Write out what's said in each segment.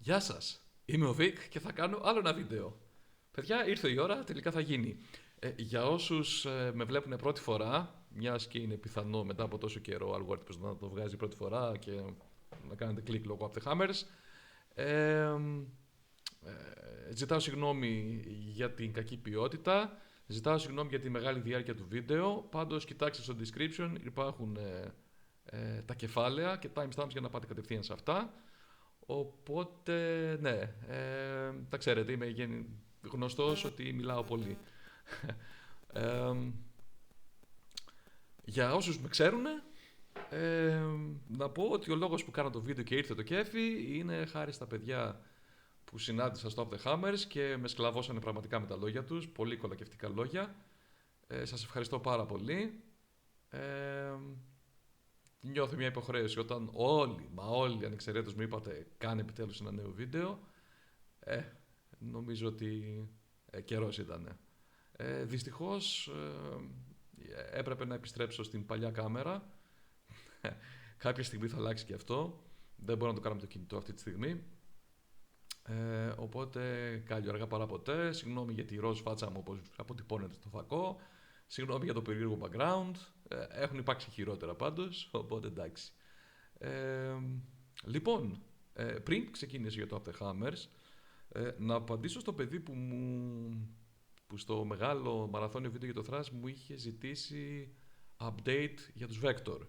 Γεια σας, είμαι ο Βικ και θα κάνω άλλο ένα βίντεο. Παιδιά, ήρθε η ώρα, τελικά θα γίνει. Για όσους με βλέπουν πρώτη φορά, μιας και είναι πιθανό μετά από τόσο καιρό ο αλγόριθμος να το βγάζει πρώτη φορά και να κάνετε κλικ λόγω από the hammers, ε, ζητάω συγγνώμη για την κακή ποιότητα, ζητάω συγγνώμη για τη μεγάλη διάρκεια του βίντεο, πάντως κοιτάξτε στο description, υπάρχουν τα κεφάλαια και timestamps για να πάτε κατευθείαν σε αυτά. Οπότε, ναι, τα ξέρετε, είμαι γνωστός ότι μιλάω πολύ. Ε, για όσους με ξέρουν, να πω ότι ο λόγος που κάνω το βίντεο και ήρθε το κέφι είναι χάρη στα παιδιά που συνάντησα στο Off The Hammers και με σκλαβώσανε πραγματικά με τα λόγια τους, πολύ κολακευτικά λόγια. Σας ευχαριστώ πάρα πολύ. Νιώθω μια υποχρέωση όταν όλοι ανεξαιρέτως μου είπατε κάνε επιτέλους ένα νέο βίντεο. Νομίζω ότι καιρός ήταν. Δυστυχώς έπρεπε να επιστρέψω στην παλιά κάμερα. Κάποια στιγμή θα αλλάξει και αυτό. Δεν μπορώ να το κάνω με το κινητό αυτή τη στιγμή. Οπότε κάλλιο αργά παρά ποτέ. Συγγνώμη για τη ροζ φάτσα μου όπως αποτυπώνεται στο φακό. Συγγνώμη για το περίεργο background. Έχουν υπάρξει χειρότερα πάντως, οπότε εντάξει. Λοιπόν, πριν ξεκίνησε για το Up The Hammers, να απαντήσω στο παιδί που στο μεγάλο μαραθώνιο βίντεο για το Thrash μου είχε ζητήσει update για τους Vector.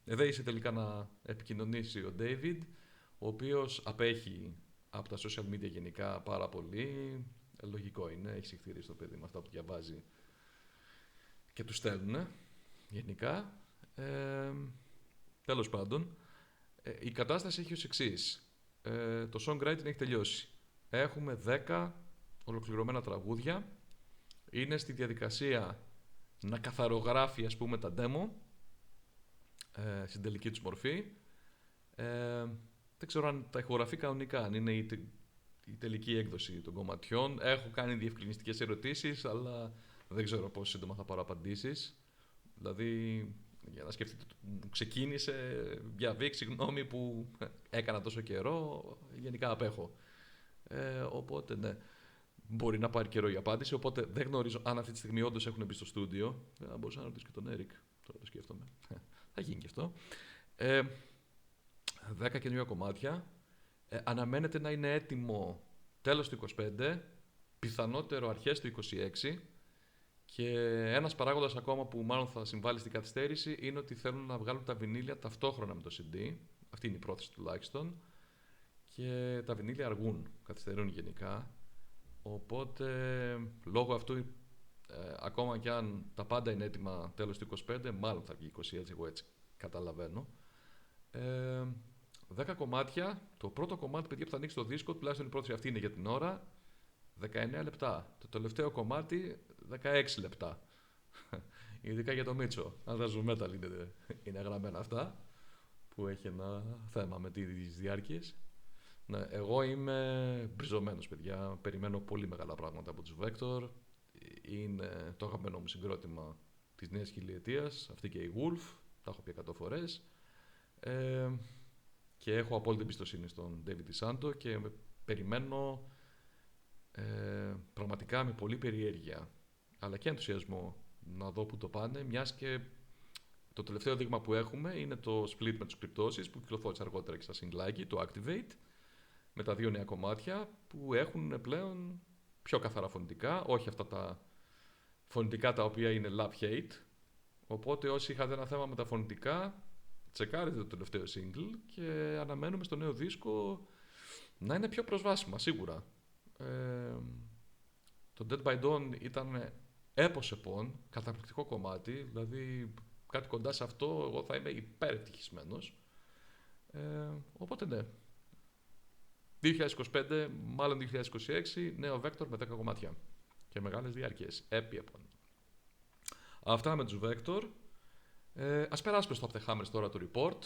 Εδέησε τελικά να επικοινωνήσει ο David, ο οποίος απέχει από τα social media γενικά πάρα πολύ. Λογικό είναι, έχει συχθηρίσει το παιδί με αυτά που διαβάζει και του στέλνουν γενικά. Τέλος πάντων, η κατάσταση έχει ως εξής. Το songwriting έχει τελειώσει. Έχουμε 10 ολοκληρωμένα τραγούδια. Είναι στη διαδικασία να καθαρογράφει, ας πούμε, τα demo στην τελική τους μορφή. Δεν ξέρω αν τα ηχογραφεί κανονικά, αν είναι η τελική έκδοση των κομματιών. Έχω κάνει διευκρινιστικές ερωτήσεις, αλλά δεν ξέρω πόσο σύντομα θα πάρω απαντήσεις. Δηλαδή, για να σκεφτείτε, ξεκίνησε για Βικ, συγγνώμη που έκανα τόσο καιρό, γενικά απέχω. Οπότε, ναι, μπορεί να πάρει καιρό η απάντηση, οπότε δεν γνωρίζω αν αυτή τη στιγμή όντως έχουν μπει στο στούντιο. Θα μπορούσα να ρωτήσω και τον Έρικ, τώρα το σκέφτομαι. Θα γίνει και αυτό. 10 καινούργια κομμάτια. Αναμένεται να είναι έτοιμο τέλος του 25, πιθανότερο αρχές του 26. Και ένας παράγοντας ακόμα που μάλλον θα συμβάλλει στην καθυστέρηση είναι ότι θέλουν να βγάλουν τα βινίλια ταυτόχρονα με το CD. Αυτή είναι η πρόθεση τουλάχιστον. Και τα βινίλια αργούν, καθυστερούν γενικά. Οπότε λόγω αυτού, ακόμα κι αν τα πάντα είναι έτοιμα τέλος του 25, μάλλον θα βγει 20, εγώ έτσι καταλαβαίνω. 10 κομμάτια. Το πρώτο κομμάτι, παιδιά, που θα ανοίξει το δίσκο, τουλάχιστον η πρόθεση αυτή είναι για την ώρα, 19 λεπτά. Το τελευταίο κομμάτι, 16 λεπτά. Ειδικά για το Μίτσο. Αν δεν ζούμε metal είναι γραμμένα αυτά, που έχει ένα θέμα με τις διάρκειες. Ναι, εγώ είμαι μπριζωμένος, παιδιά. Περιμένω πολύ μεγάλα πράγματα από τους Vector. Είναι το αγαπημένο μου συγκρότημα της νέας χιλιετίας. Αυτή και η Wolf. Τα έχω πει 100 φορές. Και έχω απόλυτη εμπιστοσύνη στον David DeSanto και περιμένω πραγματικά με πολύ περιέργεια αλλά και ενθουσιασμό να δω που το πάνε, μιας και το τελευταίο δείγμα που έχουμε είναι το split με τους κρυπτώσεις που κυκλοφόρησε αργότερα και στα σιγκλάκι, το Activate, με τα δύο νέα κομμάτια που έχουν πλέον πιο καθαρά φωνητικά, όχι αυτά τα φωνητικά τα οποία είναι love-hate. Οπότε όσοι είχατε ένα θέμα με τα φωνητικά, τσεκάρετε το τελευταίο single και αναμένουμε στο νέο δίσκο να είναι πιο προσβάσιμα, σίγουρα. Το Dead by Dawn ήταν έπος επών, καταπληκτικό κομμάτι, δηλαδή κάτι κοντά σε αυτό εγώ θα είμαι υπερευτυχισμένος. Οπότε ναι, 2025, μάλλον 2026, νέο Vector με 10 κομμάτια και μεγάλες διάρκειες, επών. Αυτά με τους Vector. Ας περάσουμε στο Up The Hammers τώρα το report.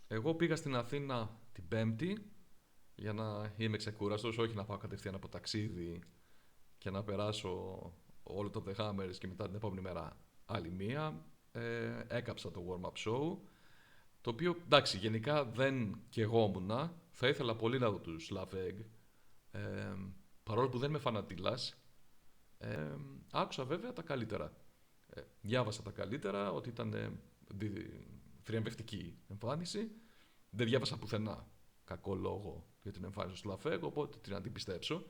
Εγώ πήγα στην Αθήνα την Πέμπτη για να είμαι ξεκούραστος, όχι να πάω κατευθείαν από ταξίδι και να περάσω όλο το The Hammers και μετά την επόμενη μέρα άλλη μία. Έκαψα το warm-up show. Το οποίο, εντάξει, γενικά δεν κι εγώ ήμουνα. Θα ήθελα πολύ να δω τους Love Egg. Παρόλο που δεν είμαι φανατήλας, άκουσα βέβαια τα καλύτερα. Διάβασα τα καλύτερα, ότι ήταν θριαμβευτική εμφάνιση. Δεν διάβασα πουθενά κακό λόγο για την εμφάνιση του Love Egg, οπότε την αντιπιστέψω.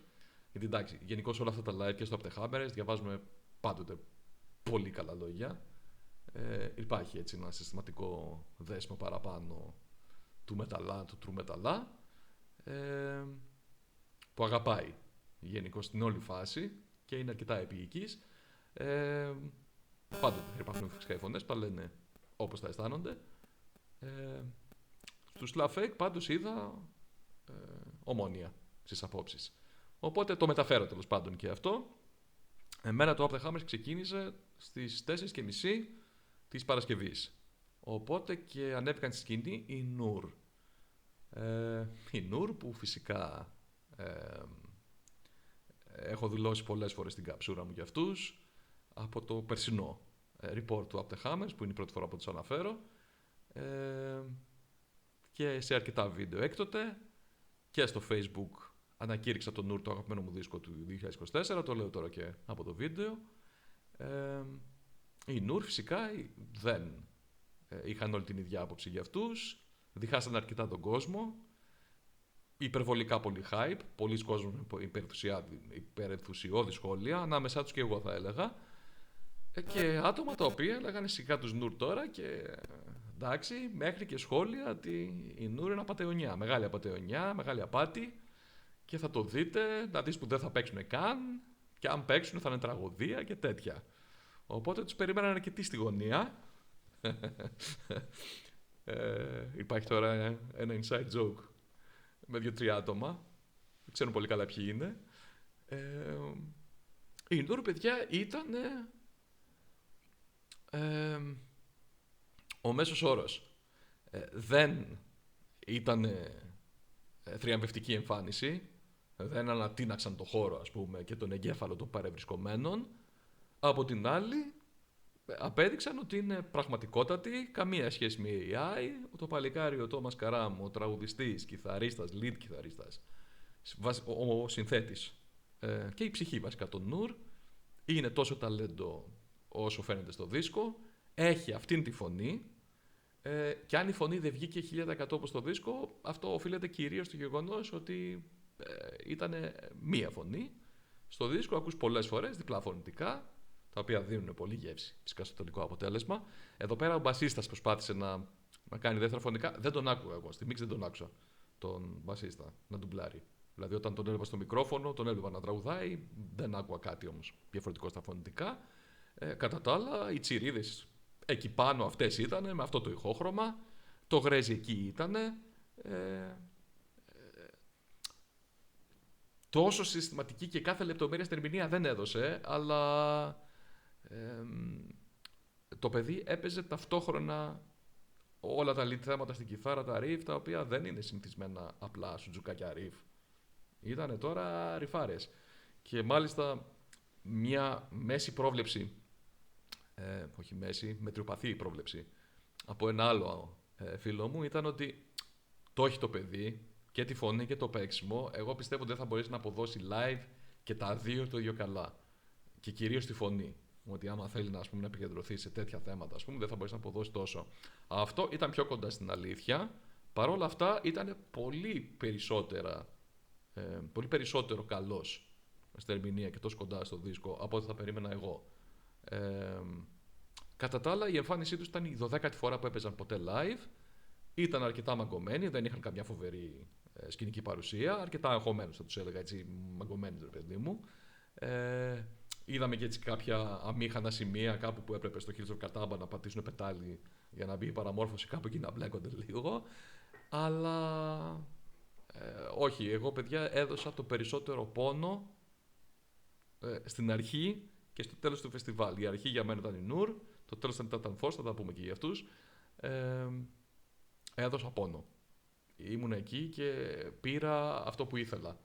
Γιατί εντάξει, γενικώ όλα αυτά τα live και στο Aptehamers διαβάζουμε πάντοτε πολύ καλά λόγια. Υπάρχει έτσι ένα συστηματικό δέσμο παραπάνω του μεταλλά, του true μεταλλά, που αγαπάει γενικώ την όλη φάση και είναι αρκετά επίοικης. Πάντοτε υπάρχουν φυσικά οι φωνές που τα λένε όπως τα αισθάνονται. Στους Love Fake πάντως είδα ομόνοια στις απόψεις. Οπότε το μεταφέρω τέλος πάντων και αυτό. Εμένα το Up the Hammers ξεκίνησε στις 4:30 της Παρασκευής. Οπότε και ανέβηκαν στη σκηνή η Νουρ. Η Νουρ που φυσικά έχω δηλώσει πολλές φορές την καψούρα μου για αυτούς από το περσινό report του Up the Hammers, που είναι η πρώτη φορά που τους αναφέρω, και σε αρκετά βίντεο έκτοτε και στο Facebook ανακήρυξα το Νουρ, το αγαπημένο μου δίσκο του 2024, το λέω τώρα και από το βίντεο. Οι Νουρ φυσικά δεν είχαν όλη την ίδια άποψη για αυτούς, διχάσαν αρκετά τον κόσμο, υπερβολικά πολύ hype, πολλοί κόσμοι υπερενθουσιώδη σχόλια, ανάμεσά τους και εγώ θα έλεγα, και άτομα τα οποία έλεγαν σιγά τους Νουρ τώρα, και εντάξει, μέχρι και σχόλια ότι η Νουρ είναι απατεωνιά, μεγάλη απατεωνιά, μεγάλη απάτη, και θα το δείτε, να δεις που δεν θα παίξουν καν, και αν παίξουν θα είναι τραγωδία και τέτοια. Οπότε τους περιμέναν αρκετοί στη γωνία. Υπάρχει τώρα ένα inside joke με 2-3 άτομα, δεν ξέρουν πολύ καλά ποιοι είναι. Η Νουρ, παιδιά, ήταν ο μέσος όρος. Δεν ήταν θριαμβευτική εμφάνιση, δεν ανατείναξαν το χώρο, ας πούμε, και τον εγκέφαλο των παρευρισκομένων. Από την άλλη, απέδειξαν ότι είναι πραγματικότατοι, καμία σχέση με AI. Το παλικάρι, ο Τόμας Καράμ, ο τραγουδιστής, κιθαρίστας, lead κιθαρίστας, ο συνθέτης, και η ψυχή βασικά των Νουρ, είναι τόσο ταλέντο όσο φαίνεται στο δίσκο, έχει αυτήν τη φωνή, και αν η φωνή δεν βγήκε 1000% όπως στο δίσκο, αυτό οφείλεται κυρίως στο γεγονός ότι ήταν μία φωνή. Στο δίσκο ακούς πολλές φορές διπλά φωνητικά, τα οποία δίνουν πολύ γεύση φυσικά στο τελικό αποτέλεσμα. Εδώ πέρα ο μπασίστας προσπάθησε να κάνει δεύτερα φωνικά. Δεν τον άκουγα εγώ. Στη μίξη δεν τον άκουσα τον μπασίστα να ντουμπλάρει. Δηλαδή, όταν τον έβλεπα στο μικρόφωνο, τον έβλεπα να τραγουδάει. Δεν άκουγα κάτι όμως διαφορετικό στα φωνητικά. Κατά τα άλλα, οι τσιρίδες εκεί πάνω αυτές ήταν, με αυτό το ηχόχρωμα. Το γρέζι εκεί ήταν. Τόσο συστηματική και κάθε λεπτομέρεια στην ερμηνεία δεν έδωσε, αλλά το παιδί έπαιζε ταυτόχρονα όλα τα lead θέματα στην κιθάρα, τα riff, τα οποία δεν είναι συνηθισμένα απλά σουτζουκάκια riff. Ήτανε τώρα ριφάρες. Και μάλιστα μια μέση πρόβλεψη, όχι μέση, μετριοπαθή πρόβλεψη από ένα άλλο φίλο μου ήταν ότι το έχει το παιδί, και τη φωνή και το παίξιμο. Εγώ πιστεύω ότι δεν θα μπορέσει να αποδώσει live και τα δύο το ίδιο καλά. Και κυρίως τη φωνή. Ότι άμα θέλει να επικεντρωθεί σε τέτοια θέματα, δεν θα μπορέσει να αποδώσει τόσο. Αυτό ήταν πιο κοντά στην αλήθεια. Παρ' όλα αυτά ήταν πολύ περισσότερο καλός στην ερμηνεία και τόσο κοντά στο δίσκο από ό,τι θα περίμενα εγώ. Κατά τα άλλα, η εμφάνισή τους ήταν η 12η φορά που έπαιζαν ποτέ live. Ήταν αρκετά μαγκωμένοι, δεν είχαν καμιά φοβερή σκηνική παρουσία. Αρκετά αγχωμένους, θα τους έλεγα έτσι, μαγκωμένοι, ρε παιδί μου. Είδαμε και έτσι κάποια αμήχανα σημεία κάπου που έπρεπε στο Hills of Katamba να πατήσουν πετάλι για να μπει η παραμόρφωση, κάπου εκεί να μπλέκονται λίγο. Αλλά όχι, εγώ, παιδιά, έδωσα το περισσότερο πόνο στην αρχή και στο τέλος του φεστιβάλ. Η αρχή για μένα ήταν η Νουρ, το τέλος ήταν Force, θα τα πούμε και για αυτούς. Έδωσα πόνο. Ήμουν εκεί και πήρα αυτό που ήθελα.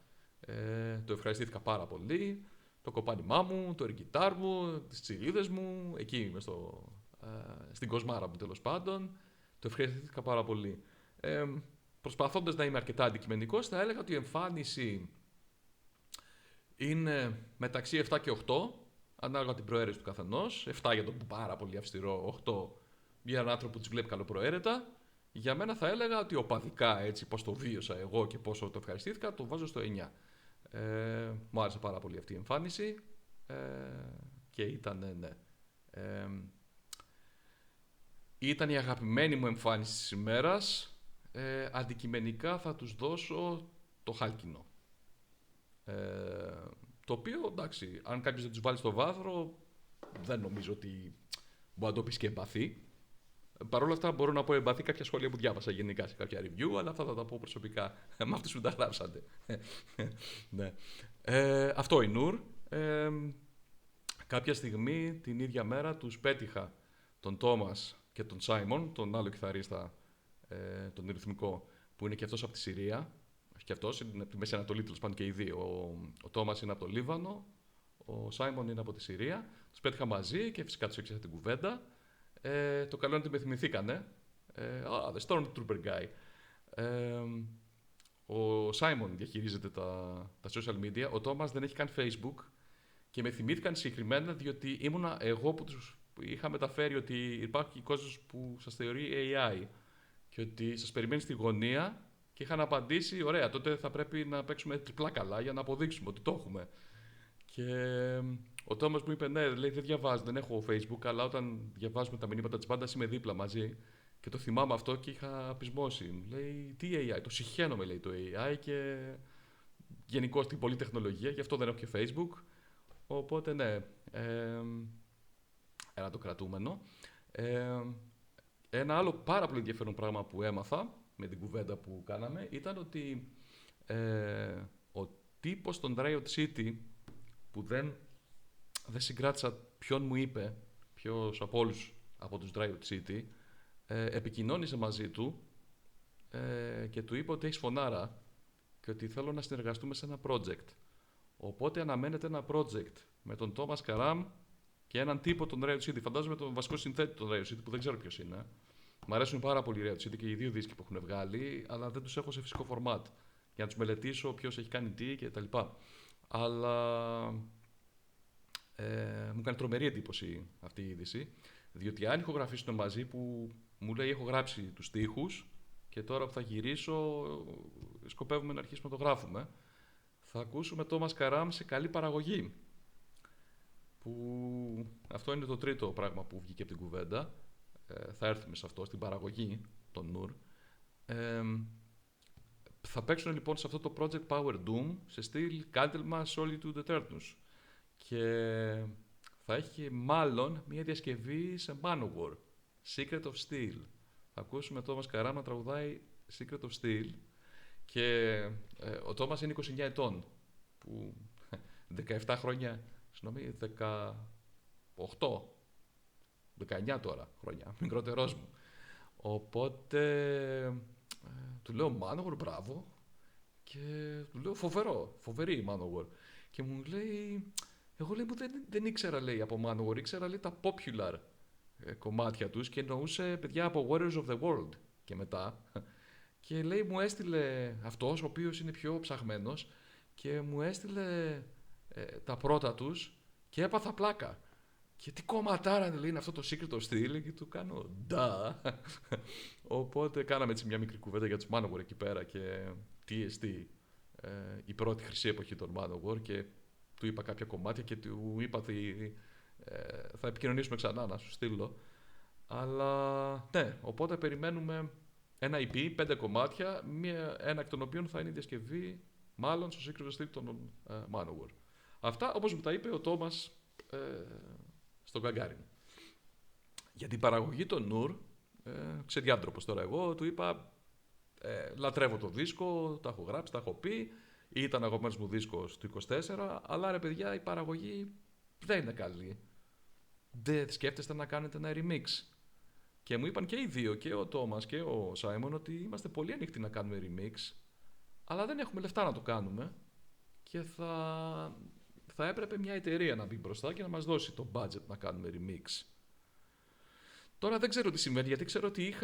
Το ευχαριστήθηκα πάρα πολύ. Το κοπάνημά μου, το εργκιτάρ μου, τις τσιρίδες μου, εκεί είμαι στην κοσμάρα μου τέλος πάντων. Το ευχαριστήθηκα πάρα πολύ. Προσπαθώντας να είμαι αρκετά αντικειμενικός, θα έλεγα ότι η εμφάνιση είναι μεταξύ 7 και 8, ανάλογα την προαίρεση του καθενός. 7 για τον πάρα πολύ αυστηρό, 8 για έναν άνθρωπο που τις βλέπει καλοπροαίρετα. Για μένα θα έλεγα ότι οπαδικά, έτσι πώς το βίωσα εγώ και πόσο το ευχαριστήθηκα, το βάζω στο 9. Μου άρεσε πάρα πολύ αυτή η εμφάνιση και ήταν, ναι. Ήταν η αγαπημένη μου εμφάνιση της ημέρας. Αντικειμενικά θα τους δώσω το χάλκινο. Το οποίο, εντάξει, αν κάποιος δεν τους βάλει στο βάθρο, δεν νομίζω ότι μπορεί να το πεις και εμπαθή. Παρ' όλα αυτά μπορώ να πω εμπαθή κάποια σχόλια που διάβασα γενικά σε κάποια review, αλλά αυτά θα τα πω προσωπικά με αυτούς που τα γράψατε. Ναι. Αυτό η Νουρ. Κάποια στιγμή την ίδια μέρα τους πέτυχα τον Τόμας και τον Σάιμον, τον άλλο κιθαρίστα, τον ρυθμικό, που είναι και αυτός από τη Συρία. Και αυτός είναι από τη Μέση Ανατολή, τέλος πάντων και οι δύο. Ο Τόμας είναι από το Λίβανο, ο Σάιμον είναι από τη Συρία. Τους πέτυχα μαζί και φυσικά τους έξερα την κουβέντα. Το καλό είναι ότι με θυμηθήκανε. The Stormtrooper guy. Ο Σάιμον διαχειρίζεται τα social media. Ο Τόμας δεν έχει καν Facebook. Και με θυμήθηκαν συγκεκριμένα διότι ήμουνα εγώ που τους είχα μεταφέρει ότι υπάρχει κόσμος που σας θεωρεί AI και ότι σας περιμένει στη γωνία και είχαν απαντήσει, ωραία, τότε θα πρέπει να παίξουμε τριπλά καλά για να αποδείξουμε ότι το έχουμε. Και ο Τόμας μου είπε, ναι, λέει, δεν διαβάζω, δεν έχω Facebook, αλλά όταν διαβάζουμε τα μηνύματα της πάντας είμαι δίπλα μαζί. Και το θυμάμαι αυτό και είχα πεισμώσει. Μου λέει, τι AI, το συχαίνομαι, λέει, το AI και γενικώς την πολλή τεχνολογία, γι' αυτό δεν έχω και Facebook. Οπότε, ναι, ένα το κρατούμενο. Ένα άλλο πάρα πολύ ενδιαφέρον πράγμα που έμαθα με την κουβέντα που κάναμε ήταν ότι ο τύπος των Riot City που δεν συγκράτησα ποιον μου είπε, ποιος από όλους από τους Riot City, επικοινώνησε μαζί του και του είπε ότι έχεις φωνάρα και ότι θέλω να συνεργαστούμε σε ένα project. Οπότε αναμένεται ένα project με τον Thomas Karam και έναν τύπο των Riot City. Φαντάζομαι τον βασικό συνθέτη των Riot City που δεν ξέρω ποιος είναι. Μ' αρέσουν πάρα πολύ οι Riot City και οι δύο δίσκοι που έχουν βγάλει, αλλά δεν τους έχω σε φυσικό format για να τους μελετήσω ποιος έχει κάνει τι κτλ. Αλλά μου κάνει τρομερή εντύπωση αυτή η είδηση, διότι αν ηχογραφήσουν μαζί που μου λέει έχω γράψει τους στίχους και τώρα που θα γυρίσω σκοπεύουμε να αρχίσουμε να το γράφουμε, θα ακούσουμε Thomas Karam σε καλή παραγωγή. Που αυτό είναι το τρίτο πράγμα που βγήκε από την κουβέντα. Θα έρθουμε σε αυτό, στην παραγωγή των Νουρ. Θα παίξουν λοιπόν σε αυτό το project Power Doom σε στυλ Candlemas Solitude Eternus. Και θα έχει μάλλον μια διασκευή σε Manowar, Secret of Steel. Θα ακούσουμε Thomas Karam να τραγουδάει Secret of Steel. Και ο Thomas είναι 29 ετών, που 17 χρόνια, συγγνώμη, 18, 19 τώρα χρόνια, μικρότερός μου. Οπότε του λέω Manowar, μπράβο, και του λέω φοβερή η Manowar. Και μου λέει, εγώ λέει, δεν ήξερα, λέει, από Manowar, ήξερα, λέει, τα popular κομμάτια τους και εννοούσε παιδιά από Warriors of the World και μετά. Και λέει, μου έστειλε αυτός, ο οποίος είναι πιο ψαχμένος, και μου έστειλε τα πρώτα τους και έπαθα πλάκα. Και τι κομματάρα, λέει, είναι αυτό το Secret of Steel, και του κάνω ντα. Οπότε κάναμε έτσι μια μικρή κουβέντα για τους Manowar εκεί πέρα και τι εστί η πρώτη χρυσή εποχή των Manowar, και του είπα κάποια κομμάτια και του είπα ότι θα επικοινωνήσουμε ξανά να σου στείλω. Αλλά ναι, οπότε περιμένουμε ένα EP, 5 κομμάτια, ένα εκ των οποίων θα είναι η διασκευή μάλλον στο Secret of Steel των Manowar. Αυτά όπως μου τα είπε ο Τόμας στον Γκαγκάριν. Για την παραγωγή των Νουρ, ξεδιάντροπος τώρα εγώ, του είπα λατρεύω το δίσκο, τα έχω γράψει, τα έχω πει, ήταν αγαπημένος μου δίσκος του 24, αλλά ρε παιδιά η παραγωγή δεν είναι καλή. Δεν σκέφτεστε να κάνετε ένα remix? Και μου είπαν και οι δύο, και ο Τόμας και ο Σάιμον, ότι είμαστε πολύ ανοιχτοί να κάνουμε remix, αλλά δεν έχουμε λεφτά να το κάνουμε και θα έπρεπε μια εταιρεία να μπει μπροστά και να μας δώσει το budget να κάνουμε remix. Τώρα δεν ξέρω τι συμβαίνει, γιατί ξέρω ότι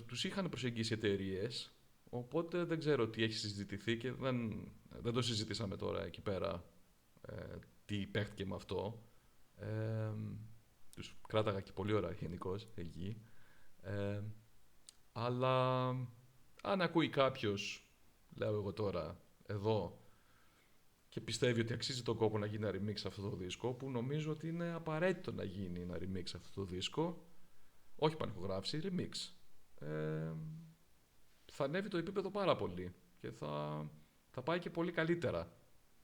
τους είχαν προσεγγίσει εταιρείες, οπότε δεν ξέρω τι έχει συζητηθεί και δεν το συζητήσαμε τώρα εκεί πέρα τι παίχτηκε με αυτό. Τους κράταγα και πολύ ώρα γενικώς εκεί. Αλλά αν ακούει κάποιος, λέω εγώ τώρα, εδώ, και πιστεύει ότι αξίζει τον κόπο να γίνει ένα remix αυτό το δίσκο, που νομίζω ότι είναι απαραίτητο να γίνει ένα remix αυτό το δίσκο, όχι πανηχογράφηση, remix, θα ανέβει το επίπεδο πάρα πολύ και θα πάει και πολύ καλύτερα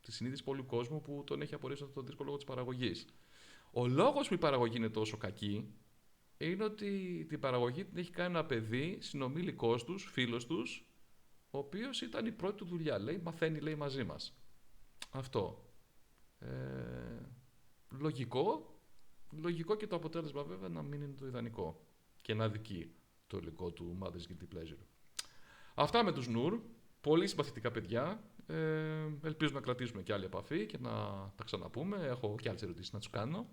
τη συνείδηση πολλού κόσμου που τον έχει απορρίψει αυτό το δίσκο λόγω της παραγωγής. Ο λόγος που η παραγωγή είναι τόσο κακή είναι ότι την παραγωγή την έχει κάνει ένα παιδί συνομήλικός τους, φίλος τους, ο οποίος ήταν η πρώτη του δουλειά. Λέει, μαθαίνει, λέει, μαζί μας. Αυτό. Λογικό και το αποτέλεσμα βέβαια να μην είναι το ιδανικό και να αδικεί το υλικό του Mother's Guilty Pleasure. Αυτά με τους Νουρ. Πολύ συμπαθητικά παιδιά. Ελπίζω να κρατήσουμε και άλλη επαφή και να τα ξαναπούμε. Έχω και άλλες ερωτήσεις να τους κάνω.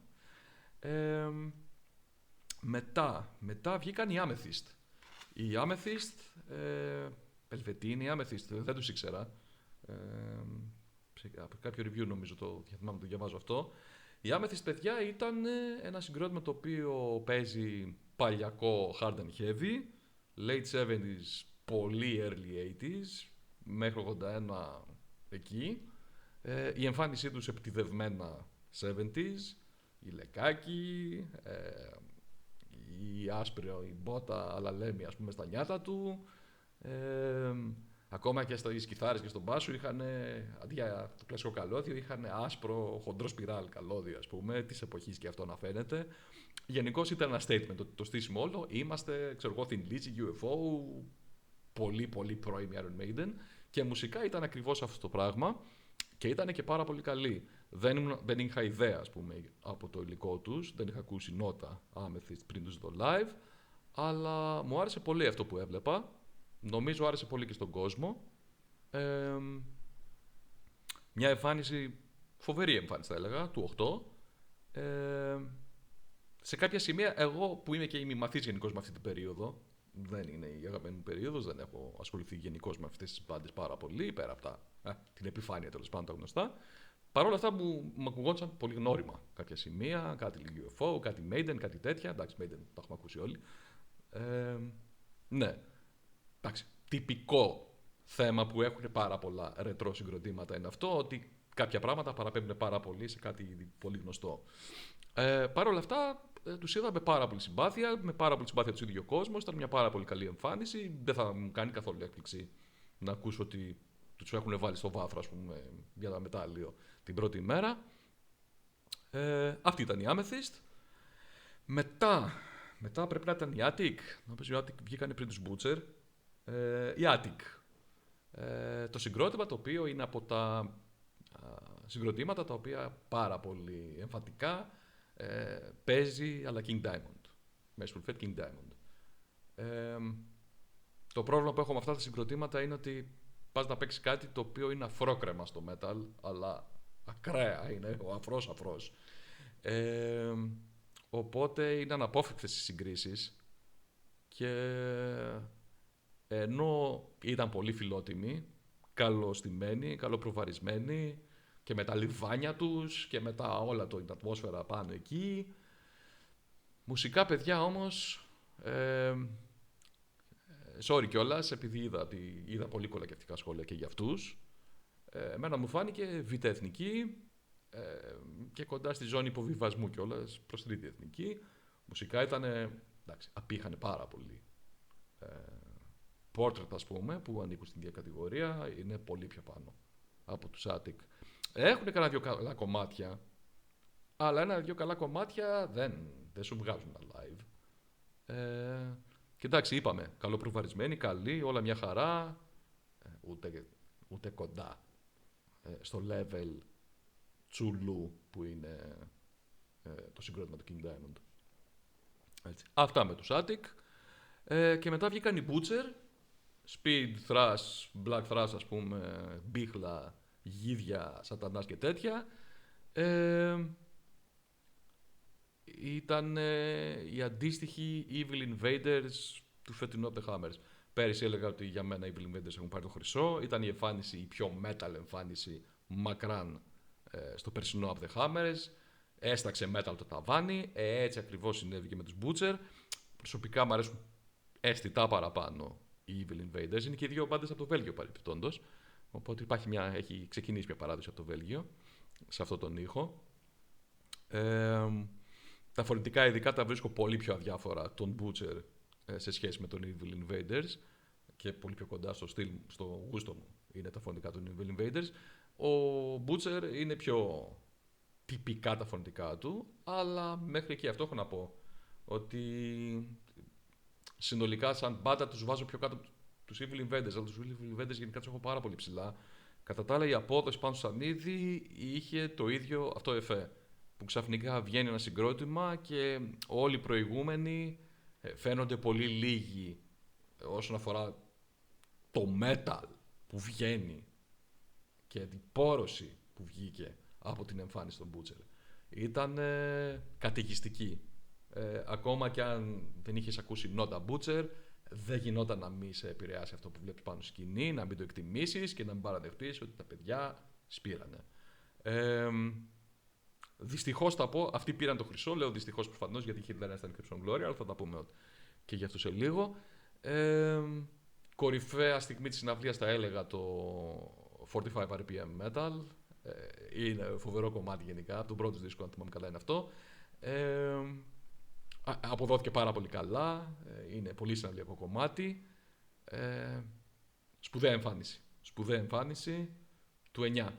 Μετά βγήκαν οι Amethyst. Οι Amethyst, Ελβετίνοι Amethyst, δεν τους ήξερα. Από κάποιο review νομίζω το διαβάζω αυτό. Οι Amethyst, παιδιά, ήταν ένα συγκρότημα το οποίο παίζει παλιακό hard and heavy, late 70s, πολύ early 80s, μέχρι 81 εκεί. Η εμφάνισή τους επιτηδευμένα 70s, η λεκάκι, η άσπρη η μπότα αλλά λέμει ας πούμε στα νιάτα του. Ακόμα και στις κιθάρες και στον μπάσο είχαν, αντί για το κλασικό καλώδιο, είχαν άσπρο χοντρό σπιράλ καλώδιο, ας πούμε, της εποχής και αυτό να φαίνεται. Γενικώς ήταν ένα statement το στήσιμο όλο. Είμαστε, ξέρω εγώ, Thin Lizzy, UFO, πολύ πολύ πρώιμη Iron Maiden, και μουσικά ήταν ακριβώς αυτό το πράγμα και ήταν και πάρα πολύ καλή. Δεν είχα ιδέα, ας πούμε, από το υλικό τους, δεν είχα ακούσει νότα Amethyst πριν τους δω live, αλλά μου άρεσε πολύ αυτό που έβλεπα. Νομίζω άρεσε πολύ και στον κόσμο. Μια εμφάνιση, φοβερή εμφάνιση θα έλεγα, του 8. Σε κάποια σημεία, εγώ που είμαι και ημιμαθής γενικώς με αυτή την περίοδο, δεν είναι η αγαπημένη μου περίοδος, δεν έχω ασχοληθεί γενικώς με αυτές τις μπάντες πάρα πολύ, πέρα από την επιφάνεια τέλος πάντων τα γνωστά. Παρ' όλα αυτά μου ακουγόντουσαν πολύ γνώριμα κάποια σημεία, κάτι λίγο UFO, κάτι Maiden, κάτι τέτοια. Εντάξει, Maiden τα έχουμε ακούσει όλοι. Ναι. Εντάξει, τυπικό θέμα που έχουν πάρα πολλά ρετρό συγκροτήματα είναι αυτό, ότι κάποια πράγματα παραπέμπουν πάρα πολύ σε κάτι πολύ γνωστό. Παρ' όλα αυτά, τους είδα με πάρα πολύ συμπάθεια, με πάρα πολύ συμπάθεια του ίδιου κόσμο. Ήταν μια πάρα πολύ καλή εμφάνιση. Δεν θα μου κάνει καθόλου έκπληξη να ακούσω ότι τους έχουν βάλει στο βάθρο, ας πούμε, για τα μετάλλιο την πρώτη μέρα. Αυτή ήταν η Amethyst. Μετά πρέπει να ήταν η Attic. Νομίζω οι Attic βγήκαν πριν τους Butcher. Η Attic. Το συγκρότημα το οποίο είναι από τα συγκροτήματα τα οποία πάρα πολύ εμφατικά παίζει αλλά King Diamond. Mercyful Fate, King Diamond. Το πρόβλημα που έχω με αυτά τα συγκροτήματα είναι ότι πας να παίξεις κάτι το οποίο είναι αφρόκρεμα στο metal, αλλά ακραία είναι, ο αφρός. Οπότε είναι αναπόφευκτες οι συγκρίσεις και ενώ ήταν πολύ φιλότιμοι, καλοστημένοι, καλοπροβαρισμένοι και με τα λιβάνια τους και με τα όλα την ατμόσφαιρα πάνω εκεί, μουσικά παιδιά όμως, sorry κιόλας, επειδή είδα πολύ κολακευτικά σχόλια και για αυτούς, εμένα μου φάνηκε β' εθνική και κοντά στη ζώνη υποβιβασμού κιόλας προς τρίτη εθνική. Μουσικά ήταν, εντάξει, απήχανε πάρα πολύ. Portrait, ας πούμε, που ανήκουν στην ίδια κατηγορία, είναι πολύ πιο πάνω από τους Attic. Έχουν κανένα δυο καλά κομμάτια, αλλά ένα-δυο καλά κομμάτια δεν σου βγάζουν live. Και εντάξει, είπαμε, καλοπροβαρισμένοι, καλοί, όλα μια χαρά, ούτε κοντά στο level τσουλού που είναι το συγκρότημα του King Diamond. Έτσι. Αυτά με τους Attic. Και μετά βγήκαν οι Butcher, Speed, Thrash, Black Thrash, ας πούμε, μπίχλα, γίδια, σατανάς και τέτοια. ήταν η αντίστοιχη Evil Invaders του φετινού από The Hammers. Πέρυσι έλεγα ότι για μένα οι Evil Invaders έχουν πάρει το χρυσό. Ήταν η εμφάνιση, η πιο metal εμφάνιση μακράν στο περσινό από The Hammers. Έσταξε metal το ταβάνι. Έτσι ακριβώς συνέβη και με τους Butcher. Προσωπικά μου αρέσουν αισθητά παραπάνω οι Evil Invaders. Είναι και οι δύο μπάντες από το Βέλγιο παρεπιπτόντως. Οπότε έχει ξεκινήσει μια παράδοση από το Βέλγιο σε αυτόν τον ήχο. Τα φορητικά ειδικά τα βρίσκω πολύ πιο αδιάφορα τον Butcher σε σχέση με τον Evil Invaders και πολύ πιο κοντά στο στυλ, στο γούστο μου είναι τα φωνητικά των Evil Invaders. Ο Butcher είναι πιο τυπικά τα φωνητικά του, αλλά μέχρι εκεί αυτό έχω να πω ότι συνολικά σαν μπάντα τους βάζω πιο κάτω τους Evil Invaders, αλλά τους Evil Invaders γενικά τους έχω πάρα πολύ ψηλά. Κατά τα άλλα η απόδοση πάνω στο σανίδι είχε το ίδιο αυτό εφέ, που ξαφνικά βγαίνει ένα συγκρότημα και όλοι οι προηγούμενοι φαίνονται πολύ λίγοι όσον αφορά το metal που βγαίνει και την πόρωση που βγήκε από την εμφάνιση των Butcher. Ήταν καταιγιστική. Ακόμα και αν δεν είχες ακούσει νότα Butcher, δεν γινόταν να μην σε επηρεάσει αυτό που βλέπεις πάνω σκηνή, να μην το εκτιμήσεις και να μην παραδεχτείς ότι τα παιδιά σπήρανε. Δυστυχώς θα πω, αυτοί πήραν το χρυσό. Λέω δυστυχώς προφανώς γιατί η headliner ήταν η Crimson Glory, αλλά θα τα πούμε και για αυτό σε λίγο. Κορυφαία στιγμή της συναυλίας θα έλεγα το 45 RPM Metal. Είναι φοβερό κομμάτι γενικά. Από τον πρώτο δίσκο, αν θυμάμαι καλά, είναι αυτό. Αποδόθηκε πάρα πολύ καλά. Είναι πολύ συναυλιακό κομμάτι. Σπουδαία εμφάνιση. Σπουδαία εμφάνιση του 9.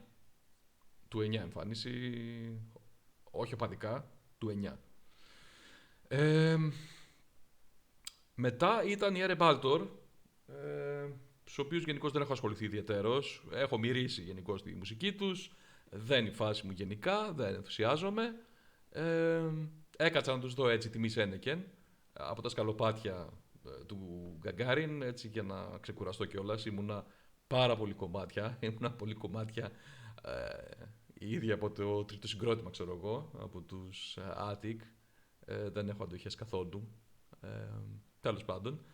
Του 9 εμφάνιση, όχι οπαδικά, του 9. Μετά ήταν η Erebaltor, στους οποίους γενικώς δεν έχω ασχοληθεί ιδιαίτερος. Έχω μυρίσει γενικώς τη μουσική τους, δεν είναι η φάση μου γενικά, δεν ενθουσιάζομαι. Έκατσα να τους δω έτσι τιμή Σένεκεν, από τα σκαλοπάτια του Γκαγκάριν, έτσι για να ξεκουραστώ κιόλας. Ήμουνα πάρα πολύ κομμάτια, ήδη από το τρίτο συγκρότημα, ξέρω εγώ, από τους Attic. Δεν έχω αντοχές καθόλου. Τέλος πάντων.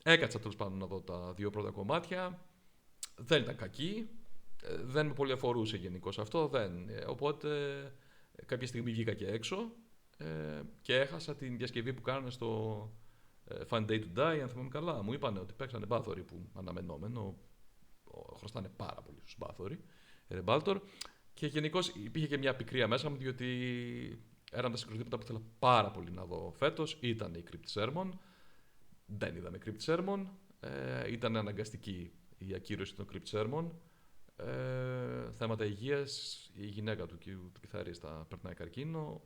Έκατσα τέλος πάντων να δω τα δύο πρώτα κομμάτια. Δεν ήταν κακή. Δεν με πολύ αφορούσε γενικώς αυτό. Οπότε κάποια στιγμή βγήκα και έξω και έχασα την διασκευή που κάνανε στο Fun Day to Die, αν θυμάμαι καλά. Μου είπανε ότι παίξανε Bathory, που αναμενόμενο. Χρωστάνε πάρα πολύ στους Bathory. Rebaltor. Και γενικώς υπήρχε και μια πικρία μέσα μου, διότι ένα από τα συγκροτήματα που ήθελα πάρα πολύ να δω φέτος ήταν η Crypt Sermon. Δεν είδαμε Crypt Sermon. Ήταν αναγκαστική η ακύρωση των Crypt Sermon. Θέματα υγείας. Η γυναίκα του κιθαρίστα περνάει καρκίνο.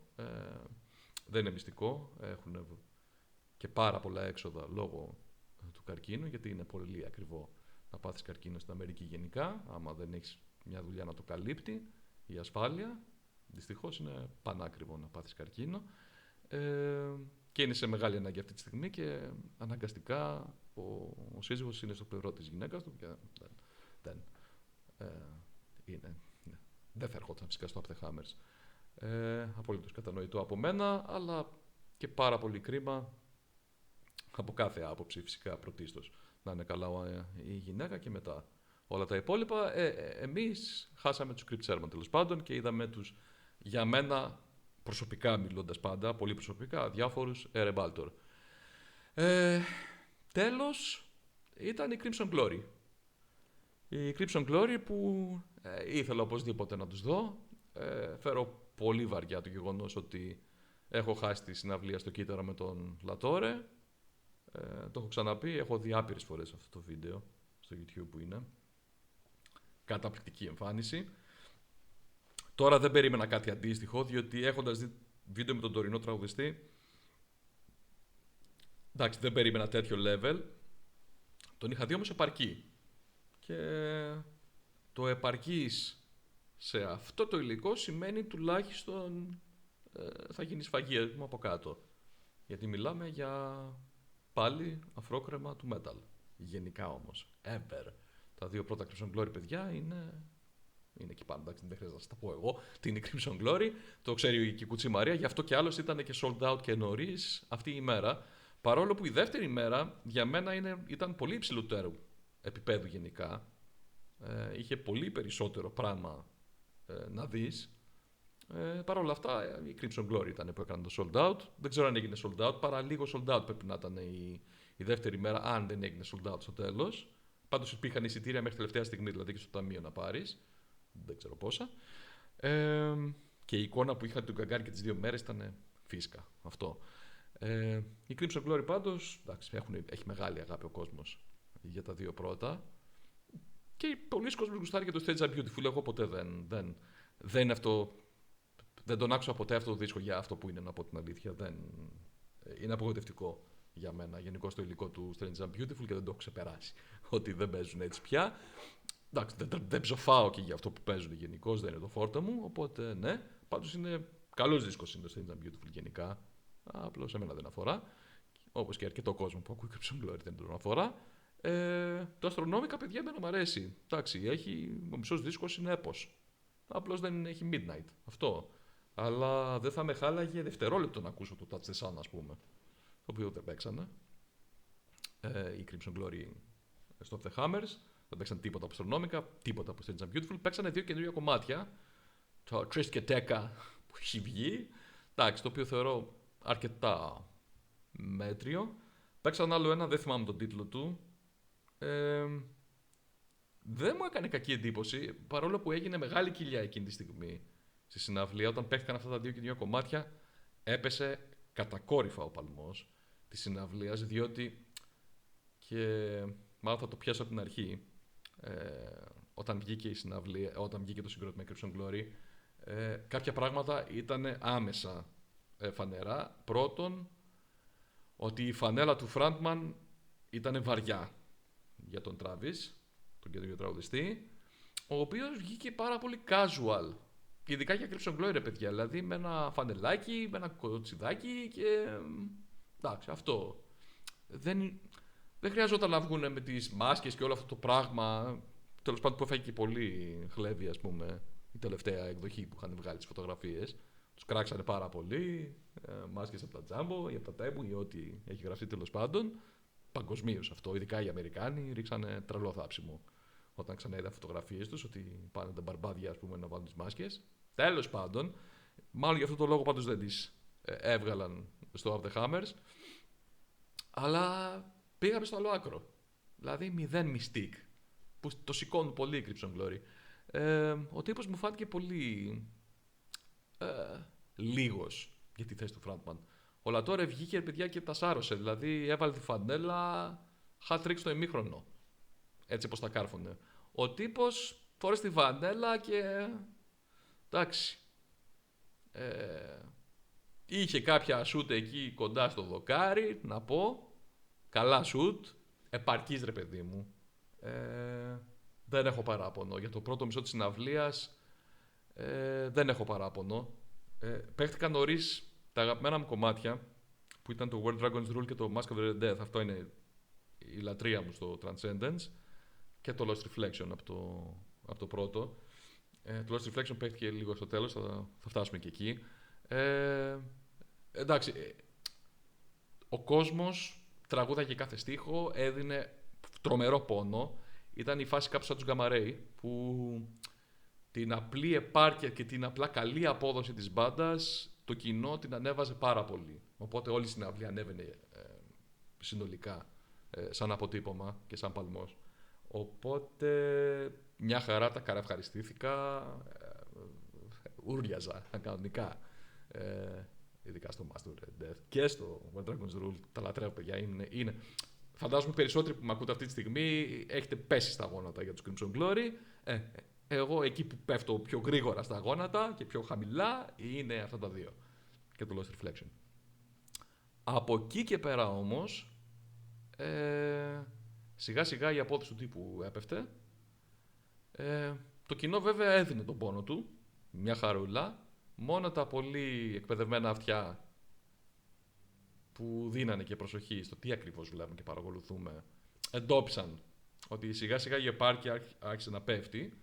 Δεν είναι μυστικό. Έχουν και πάρα πολλά έξοδα λόγω του καρκίνου, γιατί είναι πολύ ακριβό να πάθεις καρκίνο στην Αμερική γενικά, άμα δεν έχεις μια δουλειά να το καλύπτει, η ασφάλεια. Δυστυχώς είναι πανάκριβο να πάθεις καρκίνο. Και είναι σε μεγάλη ανάγκη αυτή τη στιγμή και αναγκαστικά ο σύζυγος είναι στο πλευρό της γυναίκας του και δεν θα ερχόταν φυσικά στο Up The Hammers. Απολύτως κατανοητό από μένα, αλλά και πάρα πολύ κρίμα από κάθε άποψη, φυσικά πρωτίστως να είναι καλά η γυναίκα και μετά όλα τα υπόλοιπα. Εμείς χάσαμε τους Crypt Sermon τέλος πάντων και είδαμε τους, για μένα προσωπικά μιλώντας πάντα, πολύ προσωπικά, διάφορους Erebaltor. Τέλος ήταν η Crimson Glory. Η Crimson Glory που ήθελα οπωσδήποτε να τους δω. Φέρω πολύ βαριά το γεγονός ότι έχω χάσει τη συναυλία στο κύτταρο με τον Λατόρε. Το έχω ξαναπεί, έχω δει άπειρες φορές αυτό το βίντεο στο YouTube που είναι. Καταπληκτική εμφάνιση. Τώρα δεν περίμενα κάτι αντίστοιχο, διότι έχοντας δει βίντεο με τον τωρινό τραγουδιστή, εντάξει, δεν περίμενα τέτοιο level. Τον είχα δει όμως επαρκή. Και το επαρκής σε αυτό το υλικό σημαίνει τουλάχιστον θα γίνει σφαγίασμα από κάτω. Γιατί μιλάμε για πάλι αφρόκρεμα του metal. Γενικά όμως. Ever. Τα δύο πρώτα Crimson Glory παιδιά είναι Είναι εκεί πάνω, εντάξει, δεν χρειάζεται να σας τα πω εγώ. Τι είναι η Crimson Glory, το ξέρει και η Κουτσή Μαρία, γι' αυτό και άλλος ήταν και sold out και νωρίς αυτή η μέρα. Παρόλο που η δεύτερη μέρα για μένα ήταν πολύ υψηλότερο επίπεδου γενικά. Είχε πολύ περισσότερο πράγμα να δεις. Παρ' όλα αυτά η Crimson Glory ήταν που έκανε το sold out. Δεν ξέρω αν έγινε sold out, παρά λίγο sold out πρέπει να ήταν η δεύτερη μέρα, αν δεν έγινε sold out στο τέλος. Πάντως υπήρχαν εισιτήρια μέχρι τελευταία στιγμή, δηλαδή και στο ταμείο να πάρεις. Δεν ξέρω πόσα. Και η εικόνα που είχα του Γκαγκάρη και τις δύο μέρες ήταν φίσκα. Αυτό. Η Crimson Glory πάντως, εντάξει, έχει μεγάλη αγάπη ο κόσμος για τα δύο πρώτα. Και πολλοί κόσμοι γουστάρει και το Stage Are Beautiful. Εγώ ποτέ δεν αυτό. Δεν τον άκουσα ποτέ αυτό το δίσκο για αυτό που είναι, να πω την αλήθεια. Είναι απογοητευτικό για μένα. Γενικώ το υλικό του Strange and Beautiful και δεν το έχω ξεπεράσει. Ότι δεν παίζουν έτσι πια. Εντάξει, δεν ψοφάω και για αυτό που παίζουν γενικώ, δεν είναι το φόρτο μου. Οπότε ναι, πάντως είναι καλός δίσκος είναι το Strange and Beautiful γενικά. Απλώς εμένα δεν αφορά. Όπως και αρκετό κόσμο που ακούει Crimson Glory δεν τον αφορά. Το Astronomica, παιδιά, εμένα μου αρέσει. Εντάξει, ο μισός δίσκος είναι έπος. Απλώς δεν έχει Midnight. Αυτό. Αλλά δεν θα με χάλαγε δευτερόλεπτο να ακούσω το Touch the Sun, ας πούμε. Το οποίο δεν παίξανε. Η Crimson Glory στο The Hammers. Δεν παίξαν τίποτα από Astronomica, τίποτα από Strange and Beautiful. Παίξανε δύο καινούργια κομμάτια. Το Trist και Teca που έχει βγει. Εντάξει, το οποίο θεωρώ αρκετά μέτριο. Παίξαν άλλο ένα, δεν θυμάμαι τον τίτλο του. Δεν μου έκανε κακή εντύπωση, παρόλο που έγινε μεγάλη κοιλιά εκείνη τη στιγμή στη συναυλία. Όταν παίχτηκαν αυτά τα δύο καινούργια κομμάτια, έπεσε κατακόρυφα ο παλμός της συναυλίας, διότι και μάλλον θα το πιάσω από την αρχή. Όταν βγήκε η συναυλία, όταν βγήκε το συγκρότημα Crimson Glory, κάποια πράγματα ήταν άμεσα φανερά. Πρώτον, ότι η φανέλα του frontman ήταν βαριά για τον Travis, τον καινούριο τραγουδιστή, ο οποίος βγήκε πάρα πολύ casual. Ειδικά για Crimson Glory, παιδιά. Δηλαδή με ένα φανελάκι, με ένα κοτσιδάκι και. Εντάξει, αυτό. Δεν χρειαζόταν να βγουν με τις μάσκες και όλο αυτό το πράγμα. Τέλος πάντων, που έφαγε και πολύ χλέβη, ας πούμε, η τελευταία εκδοχή που είχαν βγάλει τις φωτογραφίες. Τους κράξανε πάρα πολύ. Μάσκες από τα Jumbo ή από τα Temu ή ό,τι έχει γραφτεί τέλος πάντων. Παγκοσμίως αυτό. Ειδικά οι Αμερικάνοι ρίξανε τρελό θάψιμο όταν ξανά είδα φωτογραφίες τους, ότι πάνε τα μπαρμπάδια, ας πούμε, να βάλουν τις μάσκες. Τέλος πάντων, μάλλον για αυτό το λόγο πάντως δεν τις έβγαλαν στο Up the Hammers. Αλλά πήγαμε στο άλλο άκρο. Δηλαδή, μηδέν mystique. Που το σηκώνουν πολύ η Crimson Glory. Ο τύπος μου φάνηκε πολύ λίγος για τη θέση του frontman. Ο Λατόρε βγήκε, παιδιά, και τα σάρωσε. Δηλαδή, έβαλε τη φανέλα hat-trick στο ημίχρονο. Έτσι όπως τα κάρφωνε. Ο τύπος φορές τη φανέλα και. Εντάξει. Είχε κάποια σούτ εκεί κοντά στο δοκάρι, να πω. Καλά σούτ. Επαρκής, ρε παιδί μου. Δεν έχω παράπονο. Για το πρώτο μισό της συναυλίας δεν έχω παράπονο. Παίχτηκαν νωρίς τα αγαπημένα μου κομμάτια, που ήταν το World Dragon's Rule και το Mask of the Death. Αυτό είναι η λατρεία μου στο Transcendence. Και το Lost Reflection από το πρώτο. Το Lost Reflection παίχτηκε λίγο στο τέλος, θα φτάσουμε και εκεί. Εντάξει, ο κόσμος τραγούδαγε κάθε στίχο, έδινε τρομερό πόνο. Ήταν η φάση κάπου σαν τους Gamma Ray, που την απλή επάρκεια και την απλά καλή απόδοση της μπάντας, το κοινό την ανέβαζε πάρα πολύ. Οπότε όλη η συναυλία ανέβαινε συνολικά σαν αποτύπωμα και σαν παλμός. Οπότε μια χαρά, τα καραευχαριστήθηκα, ούρλιαζα κανονικά, ειδικά στο Master of Death και στο World Dragon's Rule. Τα λατρεύω, παιδιά, είναι. Φαντάζομαι περισσότεροι που με ακούτε αυτή τη στιγμή έχετε πέσει στα γόνατα για τους Crimson Glory. Εγώ εκεί που πέφτω πιο γρήγορα στα γόνατα και πιο χαμηλά είναι αυτά τα δύο και το Lost Reflection. Από εκεί και πέρα όμως, σιγά σιγά η απόδοση του τύπου έπεφτε. Το κοινό βέβαια έδινε τον πόνο του, μια χαρούλα. Μόνο τα πολύ εκπαιδευμένα αυτιά που δίνανε και προσοχή στο τι ακριβώς βλέπουμε και παρακολουθούμε, εντόπισαν ότι σιγά σιγά η επάρκεια άρχισε να πέφτει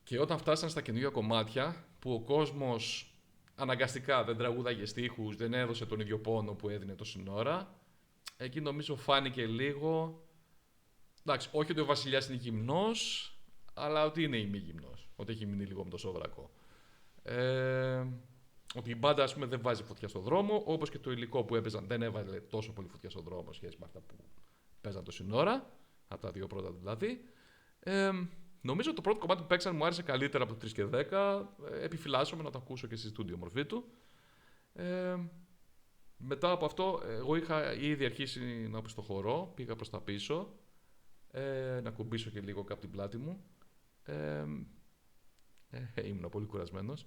Και όταν φτάσαν στα καινούργια κομμάτια, που ο κόσμος αναγκαστικά δεν τραγούδαγε στίχους, δεν έδωσε τον ίδιο πόνο που έδινε τόση ώρα, εκεί νομίζω φάνηκε λίγο. Εντάξει, όχι ότι ο Βασιλιάς είναι γυμνός, αλλά ότι είναι ημίγυμνος. Ότι έχει μείνει λίγο με το σόβρακο. Ότι η μπάντα, ας πούμε, δεν βάζει φωτιά στον δρόμο, όπως και το υλικό που έπαιζαν δεν έβαλε τόσο πολύ φωτιά στον δρόμο σχέση με αυτά που παίζαν τόση ώρα. Από τα δύο πρώτα δηλαδή. Νομίζω το πρώτο κομμάτι που παίξαν μου άρεσε καλύτερα από το 3 και 10. Επιφυλάσσομαι να το ακούσω και στη στούντιο μορφή του. Μετά από αυτό, εγώ είχα ήδη αρχίσει να πω στο χορό, πήγα προς τα πίσω, να κουμπίσω και λίγο κάπου την πλάτη μου. Ήμουν πολύ κουρασμένος.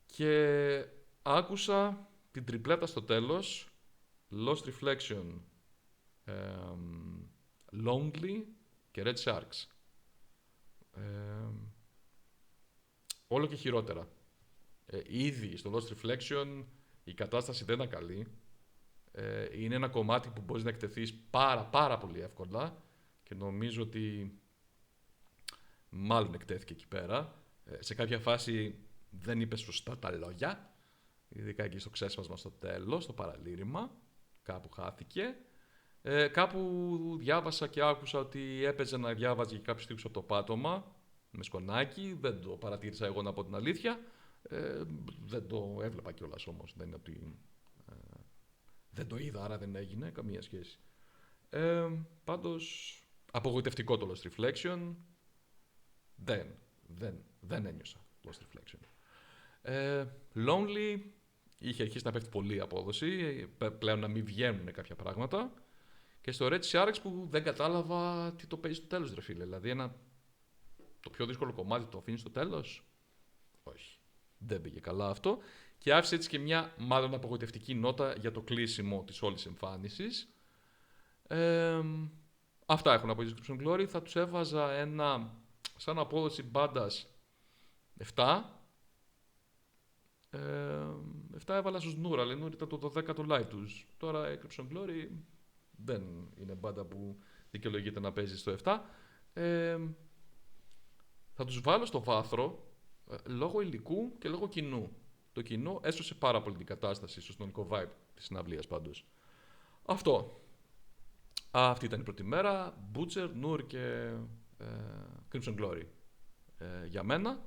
Και άκουσα την τριπλέτα στο τέλος, Lost Reflection, Lonely και Red Sharks. Όλο και χειρότερα. Ήδη στο Lost Reflection η κατάσταση δεν ήταν καλή. Είναι ένα κομμάτι που μπορείς να εκτεθείς πάρα πολύ εύκολα και νομίζω ότι μάλλον εκτέθηκε εκεί πέρα. Σε κάποια φάση δεν είπε σωστά τα λόγια, ειδικά εκεί στο ξέσπασμα στο τέλος, στο παραλήρημα, κάπου χάθηκε. Κάπου διάβασα και άκουσα ότι έπαιζε να διάβαζε και κάποιους στίχους από το πάτωμα, με σκονάκι, δεν το παρατήρησα εγώ να πω την αλήθεια. Δεν το έβλεπα κιόλας όμως, δεν είναι ότι δεν το είδα, άρα δεν έγινε, καμία σχέση. Πάντως, απογοητευτικό το Lost Reflection, δεν ένιωσα Lost Reflection. Lonely, είχε αρχίσει να πέφτει πολύ η απόδοση, πλέον να μην βγαίνουν κάποια πράγματα. Και στο Red Sharks που δεν κατάλαβα τι το παίζει στο τέλος, ρε φίλε. Δηλαδή, το πιο δύσκολο κομμάτι το αφήνει στο τέλος. Όχι. Δεν πήγε καλά αυτό. Και άφησε έτσι και μια μάλλον απογοητευτική νότα για το κλείσιμο της όλης εμφάνισης. Αυτά έχω να πω για Description Glory. Θα τους έβαζα σαν απόδοση μπάντας 7. 7 έβαλα στους Νουρ, αλλά η Νουρ ήταν το 12ο live τους. Τώρα η Description Glory δεν είναι μπάντα που δικαιολογείται να παίζει στο 7. Θα τους βάλω στο βάθρο λόγω υλικού και λόγω κοινού. Το κοινό έσωσε πάρα πολύ την κατάσταση στο συνολικό vibe της συναυλίας πάντως. Αυτό. Αυτή ήταν η πρώτη μέρα. Butcher, Nur και Crimson Glory. Για μένα,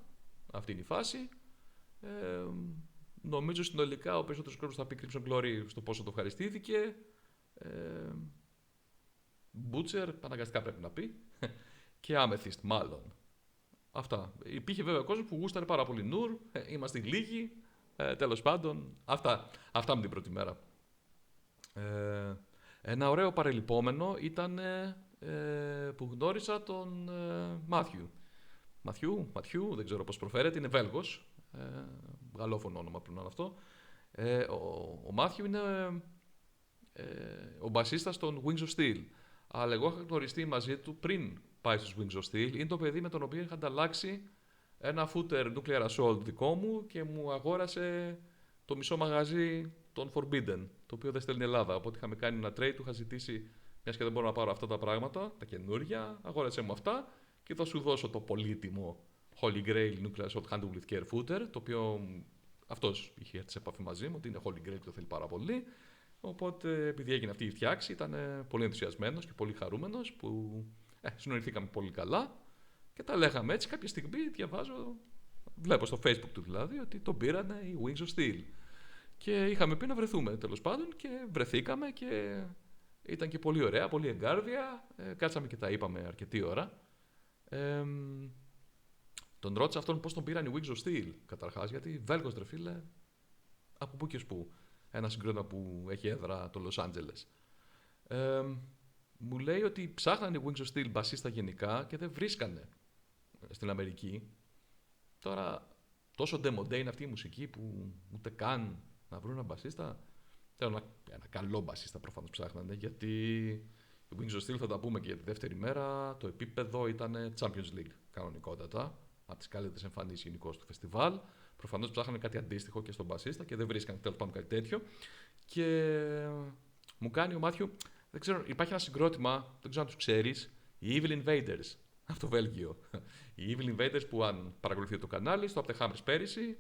αυτή είναι η φάση. Νομίζω συνολικά ο περισσότερος κόσμος θα πει Crimson Glory στο πόσο το ευχαριστήθηκε. Butcher, αναγκαστικά πρέπει να πει. Και Amethyst, μάλλον. Αυτά. Υπήρχε βέβαια κόσμο που γούσταρε πάρα πολύ Nur. Είμαστε λίγοι. Τέλος πάντων, αυτά με την πρώτη μέρα. Ένα ωραίο παρελειπόμενο ήταν που γνώρισα τον Μάθιου. Ματιού, δεν ξέρω πώς προφέρεται, είναι Βέλγος. Γαλλόφωνο όνομα πρέπει να είναι αυτό. Ο Μάθιου είναι ο μπασίστας των Wings of Steel. Αλλά εγώ είχα γνωριστεί μαζί του πριν πάει στους Wings of Steel. Είναι το παιδί με τον οποίο είχα ανταλλάξει ένα footer Nuclear Assault δικό μου και μου αγόρασε το μισό μαγαζί των Forbidden, το οποίο δεν στέλνει Ελλάδα. Οπότε είχαμε κάνει ένα trade, του είχα ζητήσει, μιας και δεν μπορώ να πάρω αυτά τα πράγματα, τα καινούρια, αγόρασε μου αυτά και θα σου δώσω το πολύτιμο Holy Grail Nuclear Assault Handle with Care footer, το οποίο αυτός είχε έρθει σε επαφή μαζί μου, ότι είναι Holy Grail και το θέλει πάρα πολύ. Οπότε, επειδή έγινε αυτή η φτιάξη, ήταν πολύ ενθουσιασμένος και πολύ χαρούμενος που συνοηθήκαμε πολύ καλά και τα λέγαμε έτσι. Κάποια στιγμή βλέπω στο Facebook του δηλαδή, ότι τον πήρανε οι Wings of Steel. Και είχαμε πει να βρεθούμε τέλος πάντων και βρεθήκαμε και ήταν και πολύ ωραία, πολύ εγκάρδια. Κάτσαμε και τα είπαμε αρκετή ώρα. Τον ρώτησα αυτόν πώς τον πήραν οι Wings of Steel καταρχάς, γιατί Βέλγος ρε φίλε, από πού και ως πού. Ένα συγκρότημα που έχει έδρα το Los Angeles. Μου λέει ότι ψάχνανε οι Wings of Steel μπασίστα γενικά και δεν βρίσκανε στην Αμερική. Τώρα τόσο demodé είναι αυτή η μουσική που ούτε καν να βρουν ένα μπασίστα. Θέλω ένα καλό μπασίστα προφανώς ψάχνανε, γιατί οι Wings of Steel, θα τα πούμε και για τη δεύτερη μέρα, το επίπεδο ήταν Champions League κανονικότατα, από τις καλύτερες εμφανίσεις γενικώς του φεστιβάλ. Προφανώς ψάχνανε κάτι αντίστοιχο και στον μπασίστα και δεν βρίσκανε τέλος πάντων κάτι τέτοιο. Και μου κάνει ο Μάθιου, δεν ξέρω, υπάρχει ένα συγκρότημα, δεν ξέρω αν τους ξέρεις, οι Evil Invaders. από το Βέλγιο. Οι Evil Invaders που αν παρακολουθείτε το κανάλι, στο Up the Hammers πέρυσι,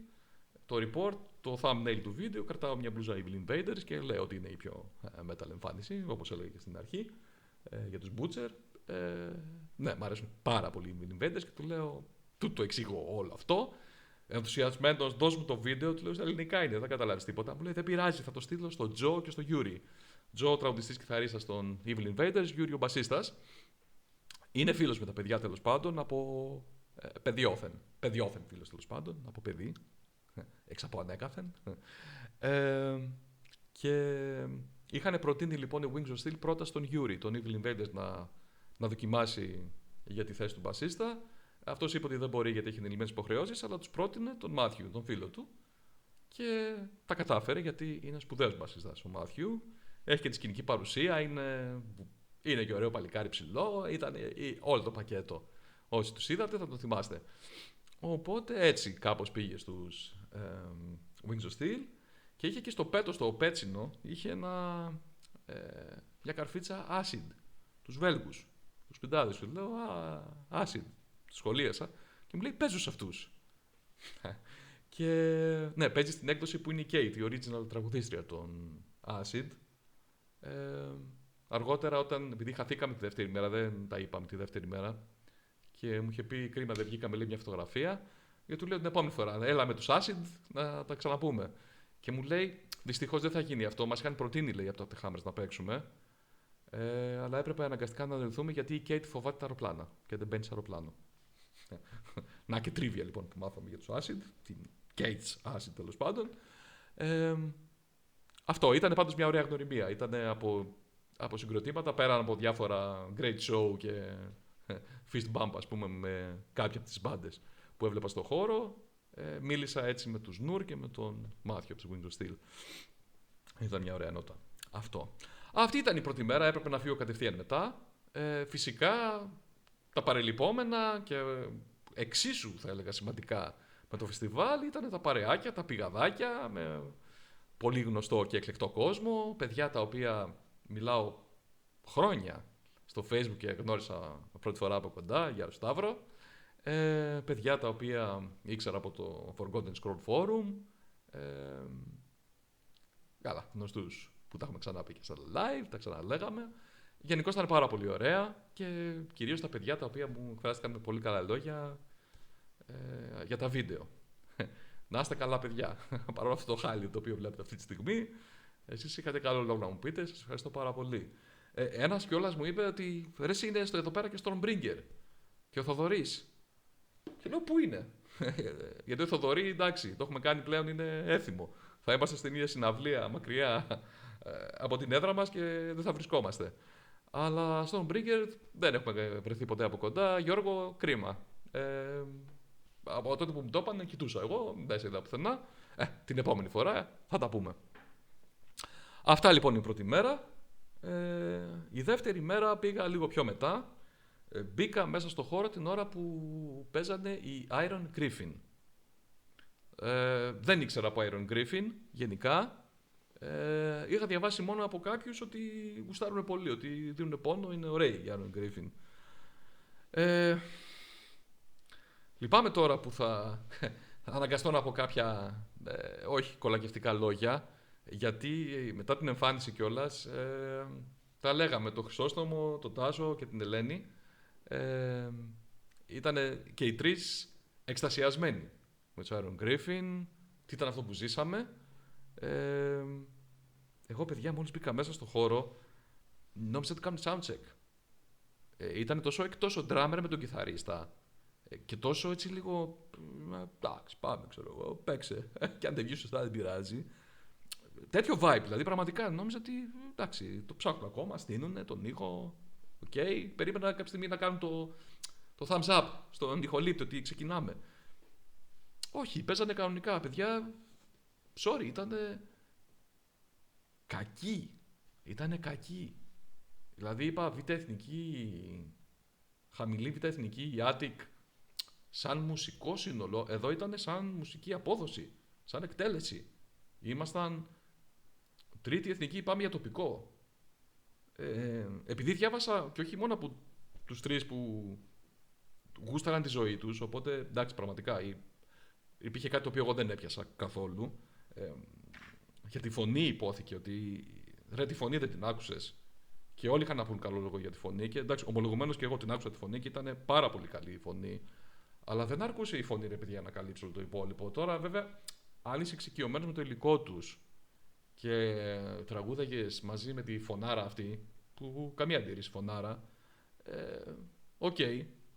το report, το thumbnail του βίντεο, κρατάω μια μπλούζα Evil Invaders και λέω ότι είναι η πιο metal εμφάνιση, όπως έλεγα και στην αρχή, για τους Butcher. Ναι, μου αρέσουν πάρα πολύ οι Evil Invaders και του λέω, του το εξηγώ όλο αυτό. Ενθουσιασμένος, δώσ' μου το βίντεο, του λέω στα ελληνικά είναι, δεν καταλάβεις τίποτα. Μου λέει δεν πειράζει, θα το στείλω στο Τζο και στο Γιούρι. Τζο, τραγουδιστής κιθαρίστας των Evil Invaders, Γιούρι ο μπασίστας. Είναι φίλος με τα παιδιά τέλος πάντων από παιδιόθεν. Παιδιόθεν φίλος τέλος πάντων, από παιδί. Εξ από ανέκαθεν. Και είχαν προτείνει λοιπόν οι Wings of Steel πρώτα στον Γιούρι, τον Evil Invaders, να δοκιμάσει για τη θέση του μπασίστα. Αυτός είπε ότι δεν μπορεί γιατί έχει ενηλυμένες υποχρεώσεις, αλλά τους πρότεινε τον Μάθιου, τον φίλο του. Και τα κατάφερε γιατί είναι σπουδαίος μπασίστας ο Μάθιου. Έχει και τη σκηνική παρουσία, είναι και ωραίο παλικάρι ψηλό, ήταν όλο το πακέτο. Όσοι τους είδατε θα το θυμάστε. Οπότε έτσι κάπως πήγε στους Wings of Steel και είχε και στο πέτο, στο πέτσινο, είχε μια καρφίτσα acid, τους Βέλγους, τους πιντάδες. Του λέω acid, τους σχολίασα και μου λέει παίζω σε αυτούς. Και ναι, παίζει στην έκδοση που είναι η Kate, η original τραγουδίστρια των acid. Αργότερα, επειδή χαθήκαμε τη δεύτερη μέρα, δεν τα είπαμε τη δεύτερη μέρα και μου είχε πει κρίμα δεν βγήκαμε λέει μια φωτογραφία, γιατί του λέω την επόμενη φορά έλα με τους Acid να τα ξαναπούμε. Και μου λέει δυστυχώς δεν θα γίνει αυτό, μας είχαν προτείνει λέει από το Up the Hammers να παίξουμε, αλλά έπρεπε αναγκαστικά να ανελθούμε γιατί η Kate φοβάται τα αεροπλάνα και δεν μπαίνει σε αεροπλάνο. Να και τρίβια λοιπόν που μάθαμε για τους Acid, την Kate's Acid τέλος πάντων. Αυτό ήταν πάντως μια ωραία γνωριμία. Ήταν από συγκροτήματα πέραν από διάφορα great show και fist bump, ας πούμε, με κάποια από τις μπάντες που έβλεπα στο χώρο. Μίλησα έτσι με τους Νουρ και με τον Μάθιο από τους Wings of Steel. Ήταν μια ωραία νότα. Αυτό. Αυτή ήταν η πρώτη μέρα, έπρεπε να φύγω κατευθείαν μετά. Φυσικά τα παρελειπόμενα και εξίσου θα έλεγα σημαντικά με το φεστιβάλ ήταν τα παρεάκια, τα πηγαδάκια με πολύ γνωστό και εκλεκτό κόσμο, παιδιά τα οποία μιλάω χρόνια στο Facebook και γνώρισα πρώτη φορά από κοντά, γεια σου Σταύρο, παιδιά τα οποία ήξερα από το Forgotten Scroll Forum, καλά, γνωστούς που τα έχουμε ξαναπεί και στα live, τα ξαναλέγαμε. Γενικώς ήταν πάρα πολύ ωραία και κυρίως τα παιδιά τα οποία μου εκφράστηκαν με πολύ καλά λόγια για τα βίντεο. Να είστε καλά, παιδιά. Παρόλο αυτό το χάλι το οποίο βλέπετε αυτή τη στιγμή, εσείς είχατε καλό λόγο να μου πείτε. Σας ευχαριστώ πάρα πολύ. Ένας κιόλας μου είπε ότι ρε, εσύ είναι εδώ πέρα και Stormbringer και ο Θοδωρής. Και λέω πού είναι. Γιατί ο Θοδωρή, εντάξει, το έχουμε κάνει πλέον, είναι έθιμο. Θα είμαστε στην ίδια συναυλία μακριά από την έδρα μας και δεν θα βρισκόμαστε. Αλλά Stormbringer δεν έχουμε βρεθεί ποτέ από κοντά. Γιώργο, κρίμα. Από τότε που μου το είπαν, κοιτούσα εγώ, δεν σε είδα πουθενά. Την επόμενη φορά θα τα πούμε. Αυτά λοιπόν είναι η πρώτη μέρα. Η δεύτερη μέρα πήγα λίγο πιο μετά. Μπήκα μέσα στο χώρο την ώρα που παίζανε οι Iron Griffin. Δεν ήξερα από Iron Griffin γενικά. Είχα διαβάσει μόνο από κάποιους ότι γουστάρουν πολύ, ότι δίνουν πόνο, είναι ωραίοι οι Iron Griffin. Λυπάμαι τώρα που θα αναγκαστώ να πω κάποια όχι κολακευτικά λόγια, γιατί μετά την εμφάνιση κιόλας τα λέγαμε το Χρυσόστομο, τον Τάσο και την Ελένη, ήταν και οι τρεις εκστασιασμένοι με τους Iron Griffin, τι ήταν αυτό που ζήσαμε. Εγώ παιδιά μόλις μπήκα μέσα στο χώρο νόμιζα ότι κάνουν soundcheck. Ήταν τόσο εκτός ο drummer με τον κιθαρίστα και τόσο έτσι λίγο εντάξει πάμε ξέρω εγώ, παίξε και αν δεν βγει σωστά δεν πειράζει. Τέτοιο vibe δηλαδή πραγματικά νόμιζα ότι εντάξει το ψάχνουν ακόμα, στείνουνε τον ήχο, περίμενα κάποια στιγμή να κάνουν το thumbs up στον ηχολήπτη ότι ξεκινάμε. Όχι, παίζανε κανονικά παιδιά, sorry, ήτανε κακοί. Δηλαδή είπα β' εθνική, χαμηλή β' εθνική, η Attic, σαν μουσικό σύνολο, εδώ ήταν σαν μουσική απόδοση, σαν εκτέλεση. Ήμασταν τρίτη εθνική, πάμε για τοπικό. Επειδή διάβασα, και όχι μόνο από τους τρεις που γούσταραν τη ζωή τους, οπότε εντάξει, πραγματικά υπήρχε κάτι το οποίο εγώ δεν έπιασα καθόλου. Για τη φωνή υπόθηκε ότι ρε, τη φωνή δεν την άκουσες. Και όλοι είχαν να πούν καλό λόγο για τη φωνή. Και εντάξει, ομολογουμένως και εγώ την άκουσα τη φωνή και ήταν πάρα πολύ καλή η φωνή. Αλλά δεν αρκούσε η φωνή, ρε παιδιά, να καλύψει όλο το υπόλοιπο. Τώρα, βέβαια, αν είσαι εξοικειωμένος με το υλικό τους και τραγούδαγες μαζί με τη φωνάρα αυτή, που καμία αντίρρηση φωνάρα, οκ,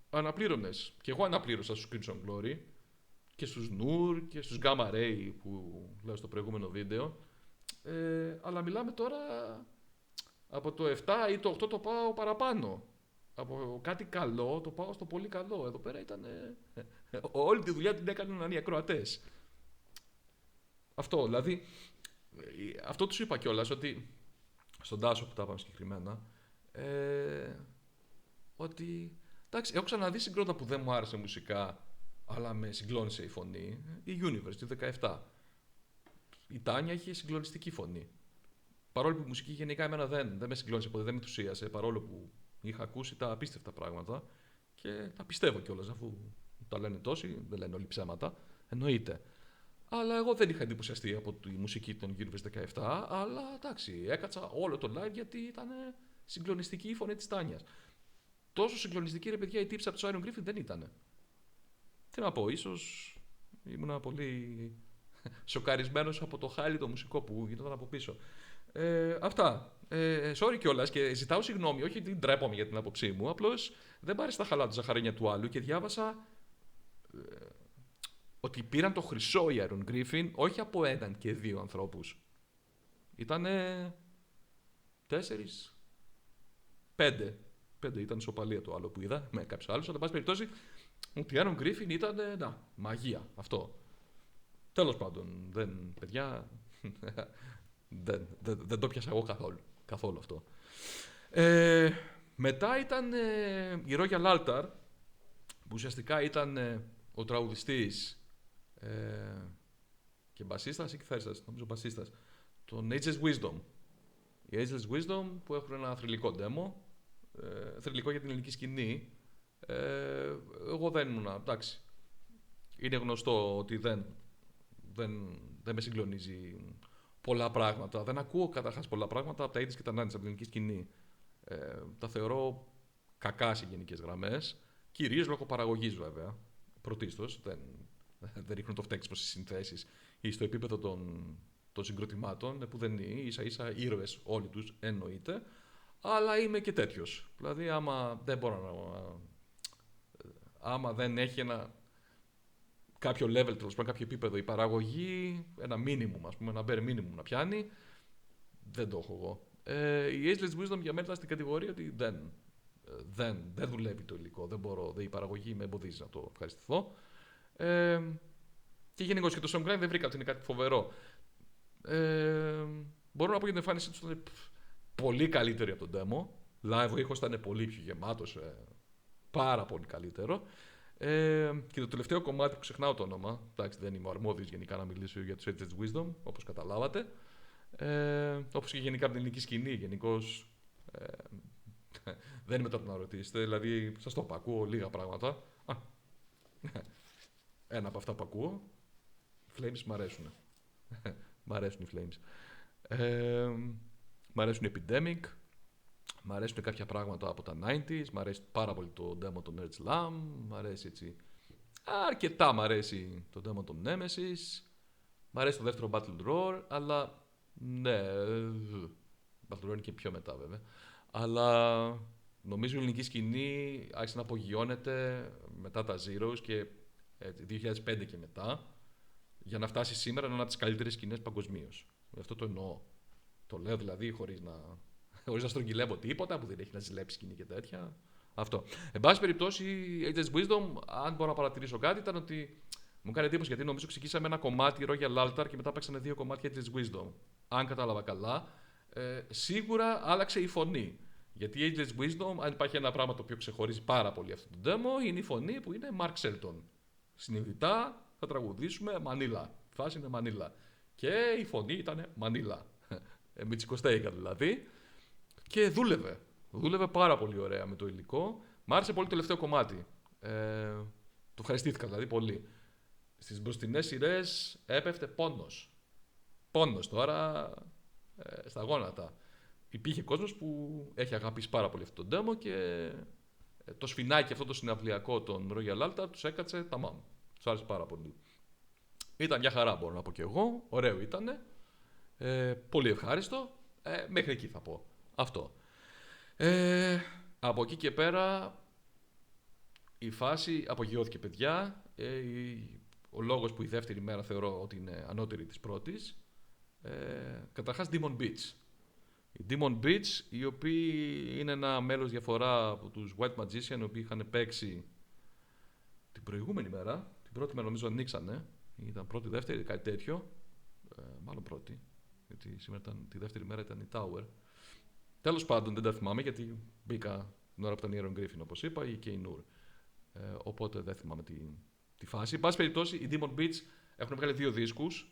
αναπλήρωνες. Και εγώ αναπλήρωσα στους Crimson Glory και στους Noor και στους Gamma Ray που λέω στο προηγούμενο βίντεο. Αλλά μιλάμε τώρα από το 7 ή το 8 το πάω παραπάνω. Από κάτι καλό το πάω στο πολύ καλό. Εδώ πέρα ήταν. Όλη τη δουλειά την έκαναν οι ακροατές. Αυτό, δηλαδή. Αυτό τους είπα κιόλας ότι. Στον Τάσο που τα είπαμε συγκεκριμένα. Ότι. Εντάξει, έχω ξαναδεί συγκρότα που δεν μου άρεσε μουσικά, αλλά με συγκλώνησε η φωνή. Η Universe του 17. Η Τάνια είχε συγκλονιστική φωνή. Παρόλο που η μουσική γενικά εμένα δεν με συγκλώνησε ποτέ, δεν με ενθουσίασε, παρόλο που είχα ακούσει τα απίστευτα πράγματα και τα πιστεύω κιόλας, αφού τα λένε τόσοι, δεν λένε όλοι ψέματα, εννοείται. Αλλά εγώ δεν είχα εντυπωσιαστεί από τη μουσική των Universe 17, αλλά εντάξει, έκατσα όλο το live γιατί ήταν συγκλονιστική η φωνή της Τάνιας. Τόσο συγκλονιστική, ρε παιδιά, η τύψη από το Iron Griffin δεν ήταν. Τι να πω, ίσως ήμουν πολύ σοκαρισμένος από το χάλι το μουσικό που γινόταν από πίσω. Αυτά. Sorry κιόλας και ζητάω συγγνώμη, όχι ότι ντρέπομαι για την άποψή μου, απλώς δεν πάρει στα χαλά του ζαχαρένια του άλλου και διάβασα ότι πήραν το χρυσό η Iron Griffin όχι από έναν και δύο ανθρώπους. Ήτανε 4, 5 ήταν ισοπαλία το άλλο που είδα με κάποιους άλλους, αλλά εν πάση περιπτώσει ότι η Iron Griffin ήταν μαγεία αυτό. Τέλος πάντων, παιδιά, δεν το πιάσα εγώ καθόλου αυτό. Μετά ήταν η Royal Altar, που ουσιαστικά ήταν ο τραγουδιστής και μπασίστας ή κιθάριστας, νομίζω μπασίστας, τον Ageless Wisdom. Οι Ageless Wisdom που έχουν ένα θρυλικό demo, θρυλικό για την ελληνική σκηνή. Εγώ δεν ήμουν, εντάξει. Είναι γνωστό ότι δεν με συγκλονίζει πολλά πράγματα. Δεν ακούω καταρχάς πολλά πράγματα από τα 80's και τα 90's από την ελληνική σκηνή. Τα θεωρώ κακά σε γενικές γραμμές. Κυρίως λόγω παραγωγής, βέβαια. Πρωτίστως. Δεν ρίχνουν το φταίξιμο στις συνθέσεις ή στο επίπεδο των συγκροτημάτων, που δεν είναι ίσα-ίσα ήρωες όλοι τους, εννοείται. Αλλά είμαι και τέτοιος. Δηλαδή, άμα δεν έχει κάποιο level, τέλος πάντων, κάποιο επίπεδο η παραγωγή, ένα minimum, ας πούμε, ένα bare minimum να πιάνει, δεν το έχω εγώ. Η Ageless Wisdom για μένα ήταν στην κατηγορία ότι δεν δουλεύει το υλικό, δεν μπορώ, η παραγωγή με εμποδίζει να το ευχαριστηθώ. Και γενικώς και το songwriting δεν βρήκα ότι είναι κάτι φοβερό. Μπορώ να πω για την εμφάνισή του ήταν πολύ καλύτερη από τον demo. Live ο ήχος ήταν πολύ πιο γεμάτος, πάρα πολύ καλύτερο. Και το τελευταίο κομμάτι που ξεχνάω το όνομα, εντάξει, δεν είμαι ο αρμόδιος γενικά να μιλήσω για τους Ageless Wisdom, όπως καταλάβατε. Όπως και γενικά από την ελληνική σκηνή, γενικώς δεν είμαι τώρα να ρωτήσετε, δηλαδή σας το είπα, ακούω λίγα πράγματα. Ένα από αυτά που ακούω, οι Flames μ' αρέσουν. Μ' αρέσουν οι Flames. Μ' αρέσουν οι Epidemic, μ' αρέσουν κάποια πράγματα από τα 90's, μ' αρέσει πάρα πολύ το demo των Nerd Slam, μ' αρέσει έτσι. Αρκετά μ' αρέσει το demo των Nemesis, μ' αρέσει το δεύτερο Battle Roar, αλλά ναι, Battle Roar είναι και πιο μετά βέβαια. Αλλά νομίζω η ελληνική σκηνή άρχισε να απογειώνεται μετά τα Zeros και 2005 και μετά, για να φτάσει σήμερα να είναι από τις καλύτερες σκηνές παγκοσμίως. Αυτό το εννοώ. Το λέω δηλαδή χωρίς να στρογγυλεύω τίποτα, που δεν έχει να ζηλέψει σκηνή και τέτοια. Αυτό. Εν πάση περιπτώσει, η Ageless Wisdom, αν μπορώ να παρατηρήσω κάτι, ήταν ότι μου κάνει εντύπωση γιατί νομίζω ξεκινήσαμε ένα κομμάτι Royal Altar και μετά παίξανε 2 κομμάτια Ageless Wisdom. Αν κατάλαβα καλά, σίγουρα άλλαξε η φωνή. Γιατί η Ageless Wisdom, αν υπάρχει ένα πράγμα το οποίο ξεχωρίζει πάρα πολύ αυτό το demo, είναι η φωνή που είναι Mark Shelton. Συνειδητά θα τραγουδήσουμε Μανίλα. Η φάση είναι Μανίλα. Και η φωνή ήταν Μανίλα. Με τσικοστέικα δηλαδή. Και δούλευε. Δούλευε πάρα πολύ ωραία με το υλικό. Μ' άρεσε πολύ το τελευταίο κομμάτι. Το ευχαριστήθηκα δηλαδή πολύ. Στις μπροστινές σειρές έπεφτε πόνος. Πόνος τώρα στα γόνατα. Υπήρχε κόσμος που έχει αγαπήσει πάρα πολύ αυτό το demo και το σφινάκι αυτό το συναυλιακό των Royal Altar τους έκατσε ταμάμ. Τους άρεσε πάρα πολύ. Ήταν μια χαρά, μπορώ να πω και εγώ. Ωραίο ήτανε. Πολύ ευχάριστο. Μέχρι εκεί θα πω. Αυτό. Από εκεί και πέρα η φάση απογειώθηκε, παιδιά. Ο λόγος που η δεύτερη μέρα θεωρώ ότι είναι ανώτερη της πρώτης. Καταρχάς Demon Beach. Οι Demon Beach, οι οποίοι είναι ένα μέλος διαφορά από τους White Magician, οι οποίοι είχαν παίξει την προηγούμενη μέρα. Την πρώτη μέρα νομίζω ανοίξανε. Ήταν πρώτη, δεύτερη, κάτι τέτοιο. Μάλλον πρώτη. Γιατί σήμερα τη δεύτερη μέρα ήταν η Tower. Τέλος πάντων, δεν τα θυμάμαι γιατί μπήκα την ώρα που ήταν η Iron Griffin, όπως είπα, ή και η Noor. Οπότε δεν θυμάμαι τη φάση. Εν πάση περιπτώσει, οι Demon Beach έχουν βγάλει 2 δίσκους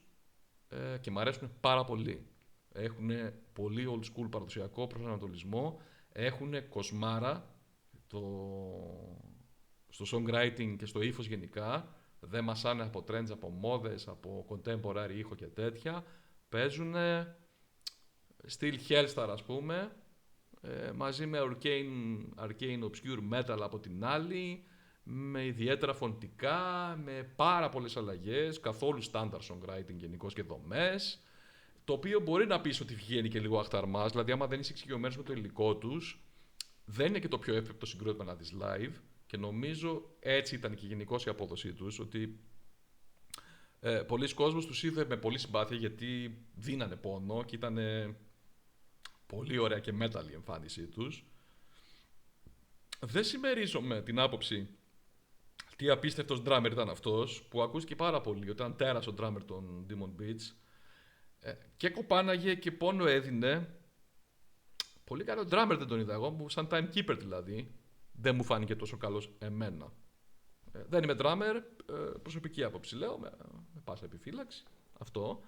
και μου αρέσουν πάρα πολύ. Έχουν πολύ old school παραδοσιακό προσανατολισμό. Έχουν κοσμάρα στο songwriting και στο ύφος γενικά. Δεν μασάνε από trends, από μόδες, από contemporary ήχο και τέτοια. Παίζουν στυλ Hellstar, ας πούμε, μαζί με arcane obscure metal από την άλλη, με ιδιαίτερα φωνητικά, με πάρα πολλές αλλαγές, καθόλου standard songwriting γενικώς και δομές, το οποίο μπορεί να πεις ότι βγαίνει και λίγο αχταρμάς, δηλαδή άμα δεν είσαι εξοικειωμένος με το υλικό τους, δεν είναι και το πιο εύκολο συγκρότημα να δεις live και νομίζω έτσι ήταν και γενικώς η απόδοσή τους, ότι πολλοί κόσμος τους είδε με πολύ συμπάθεια γιατί δίνανε πόνο και ήταν πολύ ωραία και metal η εμφάνισή τους. Δεν συμμερίζομαι την άποψη τι απίστευτος drummer ήταν αυτός, που ακούστηκε πάρα πολύ, ότι ήταν τέρας ο drummer των Demon Beach. Και κοπάναγε και πόνο έδινε. Πολύ καλό drummer δεν τον είδα εγώ, σαν timekeeper δηλαδή. Δεν μου φάνηκε τόσο καλός εμένα. Δεν είμαι drummer, προσωπική άποψη λέω, με πάσα επιφύλαξη. Αυτό.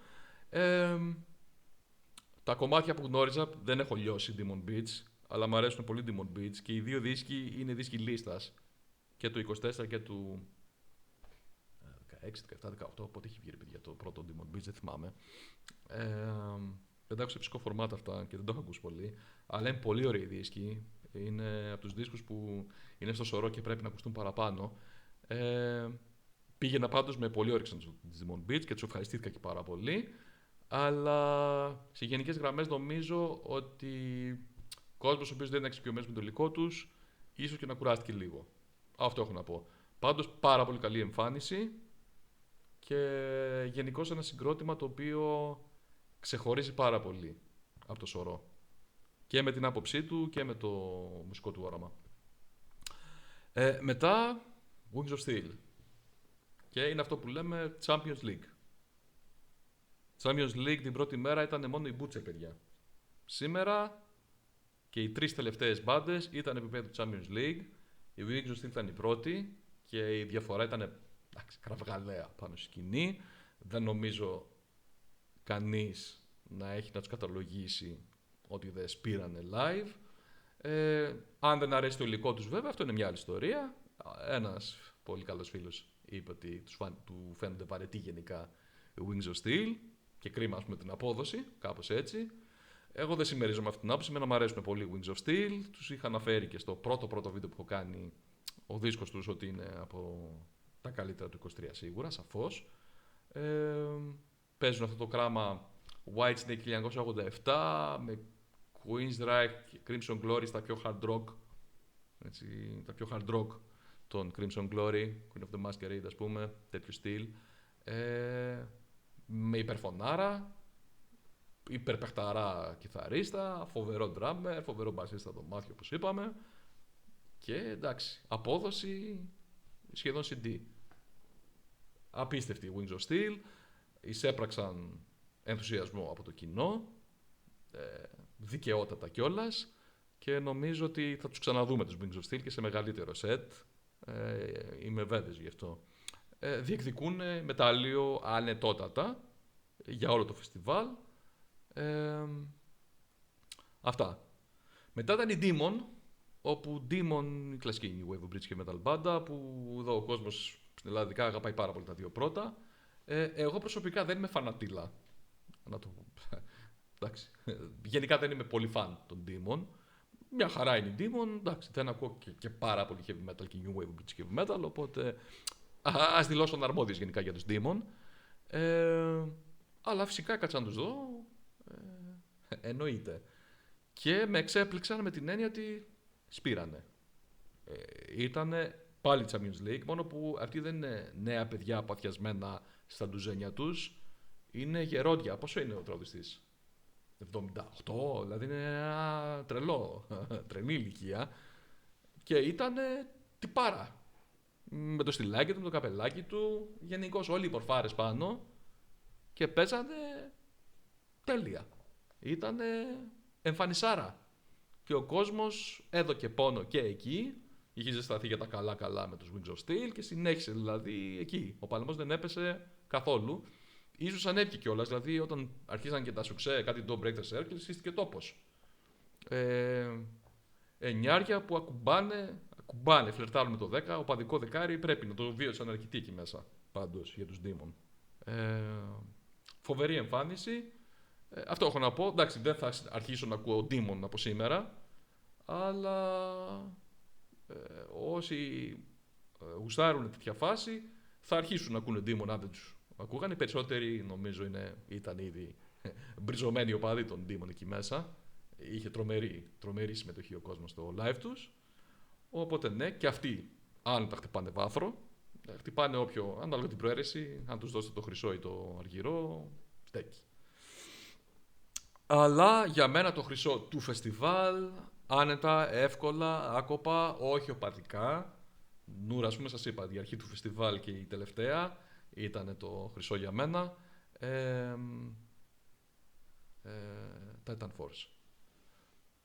Τα κομμάτια που γνώριζα δεν έχω λιώσει Demon Beach, αλλά μου αρέσουν πολύ Demon Beach και οι 2 δίσκοι είναι δίσκοι λίστας. Και του 24 και του 16, 17, 18, πότε έχει βγει παιδιά το πρώτο Demon Beach, δεν θυμάμαι. Δεν τα έχω σε φυσικό φορμάτ αυτά και δεν το έχω ακούσει πολύ, αλλά είναι πολύ ωραίοι δίσκοι. Είναι από τους δίσκους που είναι στο σωρό και πρέπει να ακουστούν παραπάνω. Πήγαινα πάντως με πολύ όρεξη της Demon Beach και τους ευχαριστήθηκα και πάρα πολύ. Αλλά σε γενικές γραμμές νομίζω ότι ο κόσμος ο οποίος δεν είναι εξοικειωμένος με το υλικό τους, ίσως και να κουράστηκε λίγο. Αυτό έχω να πω. Πάντως πάρα πολύ καλή εμφάνιση και γενικώς ένα συγκρότημα το οποίο ξεχωρίζει πάρα πολύ από το σωρό. Και με την άποψή του και με το μουσικό του όραμα. Μετά, Wings of Steel. Και είναι αυτό που λέμε Champions League. Champions League την πρώτη μέρα ήταν μόνο η Butcher, παιδιά. Σήμερα και οι 3 τελευταίες μπάντες ήταν επίπεδο του Champions League. Η Wings of Steel ήταν η πρώτη και η διαφορά ήταν κραυγαλαία πάνω στη σκηνή. Δεν νομίζω κανείς να τους καταλογίσει ότι δεν σπήρανε live. Αν δεν αρέσει το υλικό τους βέβαια, αυτό είναι μια άλλη ιστορία. Ένας πολύ καλός φίλος είπε ότι του φαίνονται βαρετοί γενικά οι Wings of Steel και κρίμα με την απόδοση, κάπως έτσι. Εγώ δεν συμμερίζομαι αυτή την άποψη, εμένα μου αρέσουν πολύ οι Wings of Steel. Τους είχα αναφέρει και στο πρώτο βίντεο που έχω κάνει ο δίσκος τους ότι είναι από τα καλύτερα του 23 σίγουρα, σαφώς. Παίζουν αυτό το κράμα Whitesnake 1987 με Queen's Reich και Crimson Glory στα πιο hard rock, έτσι, τα πιο hard rock των Crimson Glory, Queen of the Masquerade ας πούμε, τέτοιο στυλ, με υπερφωνάρα, υπερπεχταρά κιθαρίστα, φοβερό drummer, φοβερό μπασίστα το μάθιο όπως είπαμε και εντάξει, απόδοση σχεδόν CD. Απίστευτη Wings of Steel, εισέπραξαν ενθουσιασμό από το κοινό, δικαιότατα κιόλας και νομίζω ότι θα τους ξαναδούμε τους Wings of Steel και σε μεγαλύτερο σετ, είμαι βέβαιος γι' αυτό. Διεκδικούν μετάλλιο ανετότατα για όλο το φεστιβάλ. Αυτά. Μετά ήταν η Demon, όπου Demon, η κλασική Wave of Bridge και Metal μπάντα, που εδώ ο κόσμος στην Ελλάδα αγαπάει πάρα πολύ τα δύο πρώτα. Εγώ προσωπικά δεν είμαι φανατήλα. Να το πω. Εντάξει. Γενικά δεν είμαι πολύ φαν των Demon. Μια χαρά είναι η Demon. Εντάξει, δεν ακούω και πάρα πολύ heavy metal και new wave British heavy metal. Οπότε ας δηλώσω αρμόδιος γενικά για τους Demon. Αλλά φυσικά κάτσα να τους δω. Εννοείται. Και με εξέπληξαν με την έννοια ότι σπήρανε. Ήτανε πάλι Champions League, μόνο που αυτοί δεν είναι νέα παιδιά παθιασμένα στα ντουζένια τους. Είναι γερόντια. Πόσο είναι ο τραγουδιστής? 78, δηλαδή είναι ένα τρελή ηλικία. Και ήτανε τυπάρα. Με το στυλάκι του, με το καπελάκι του, γενικώς όλοι οι πορφάρες πάνω και παίζανε τέλεια. Ήτανε εμφανισάρα. Και ο κόσμος έδωκε πόνο και εκεί. Είχε ζεσταθεί για τα καλά με τους Wings of Steel και συνέχισε δηλαδή εκεί. Ο παλμός δεν έπεσε καθόλου. Ίσως ανέβηκε κιόλας, δηλαδή όταν αρχίσαν και τα σουξέ, κάτι το Break the Circle, σύστηκε τόπος. Εννιάρια που ακουμπάνε, φλερτάρουν με το 10, οπαδικό δεκάρι πρέπει να το βίωσαν αρκετοί εκεί μέσα, πάντως, για τους Demon. Φοβερή εμφάνιση. Αυτό έχω να πω. Εντάξει, δεν θα αρχίσω να ακούω Demon από σήμερα, αλλά όσοι γουστάρουν τέτοια φάση θα αρχίσουν να ακούνε Demon αν δεν τους ακούγανε. Οι περισσότεροι νομίζω ήταν ήδη μπριζωμένοι οπαδοί των Demon εκεί μέσα. Είχε τρομερή συμμετοχή ο κόσμος στο live τους. Οπότε ναι, και αυτοί αν τα χτυπάνε βάθρο, χτυπάνε όποιο, ανάλογα την προαίρεση, αν τους δώσετε το χρυσό ή το αργυρό, στέκει. Αλλά για μένα το χρυσό του φεστιβάλ, άνετα, εύκολα, άκοπα, όχι οπαδικά. Νούρα, ας πούμε, σας είπα, η αρχή του φεστιβάλ και η τελευταία ήταν το χρυσό για μένα. Titan Force.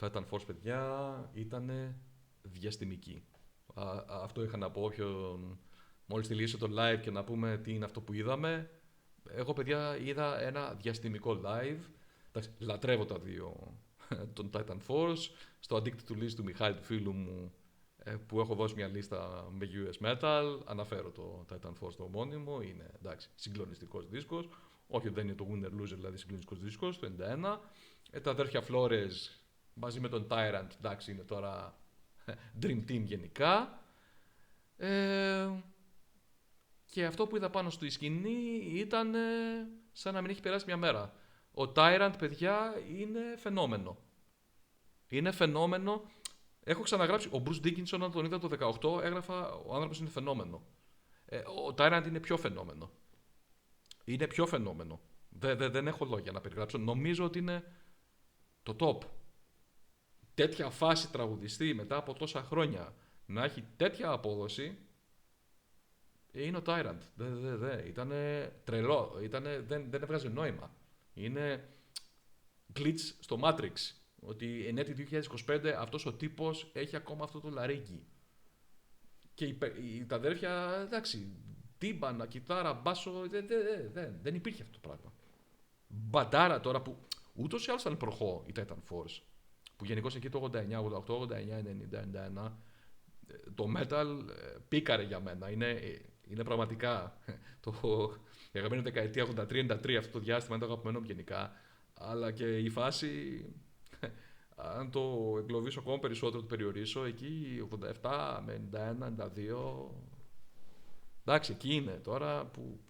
Titan Force, παιδιά, ήταν διαστημική. Αυτό είχα να πω όποιον μόλις τελείωσε το live και να πούμε τι είναι αυτό που είδαμε. Εγώ, παιδιά, είδα ένα διαστημικό live. Λατρεύω τα δύο των Titan Force. Στο Addicted to List του Μιχάλη, του φίλου μου, που έχω δώσει μια λίστα με US Metal, αναφέρω το Titan Force το ομώνυμο. Είναι, εντάξει, συγκλονιστικός δίσκος. Όχι ότι δεν είναι το Winner Loser, δηλαδή συγκλονιστικός δίσκος, το 91. Τα αδέρφια Flores μαζί με τον Tyrant, εντάξει, είναι τώρα Dream Team γενικά. Και αυτό που είδα πάνω στη σκηνή ήταν σαν να μην έχει περάσει μια μέρα. Ο Tyrant, παιδιά, είναι φαινόμενο. Είναι φαινόμενο. Έχω ξαναγράψει. Ο Bruce Dickinson, όταν τον είδα το 18, έγραφα ο άνθρωπος είναι φαινόμενο. Ο Tyrant είναι πιο φαινόμενο. Είναι πιο φαινόμενο. Δεν έχω λόγια να περιγράψω. Νομίζω ότι είναι το top. Τέτοια φάση τραγουδιστή μετά από τόσα χρόνια να έχει τέτοια απόδοση είναι ο Tyrant. Ήτανε τρελό. Δεν έβγαζε νόημα. Είναι glitch στο Matrix. Ότι εν έτη 2025 αυτός ο τύπος έχει ακόμα αυτό το λαρίκι. Και τα αδέρφια, εντάξει, τύμπανα, κιθάρα, μπάσο, δεν υπήρχε αυτό το πράγμα. Μπαντάρα τώρα που ούτως ή άλλως ήταν προχώ η Titan Force, που γενικώς εκεί το 89, 88, 89, 90, 91, το metal πίκαρε για μένα. Είναι πραγματικά η αγαπημένη δεκαετία 83-93, αυτό το διάστημα είναι το αγαπημένο μου γενικά. Αλλά και η φάση, αν το εγκλωβίσω ακόμα περισσότερο, το περιορίσω, εκεί 87 με 91, 92. Εντάξει, εκεί είναι τώρα που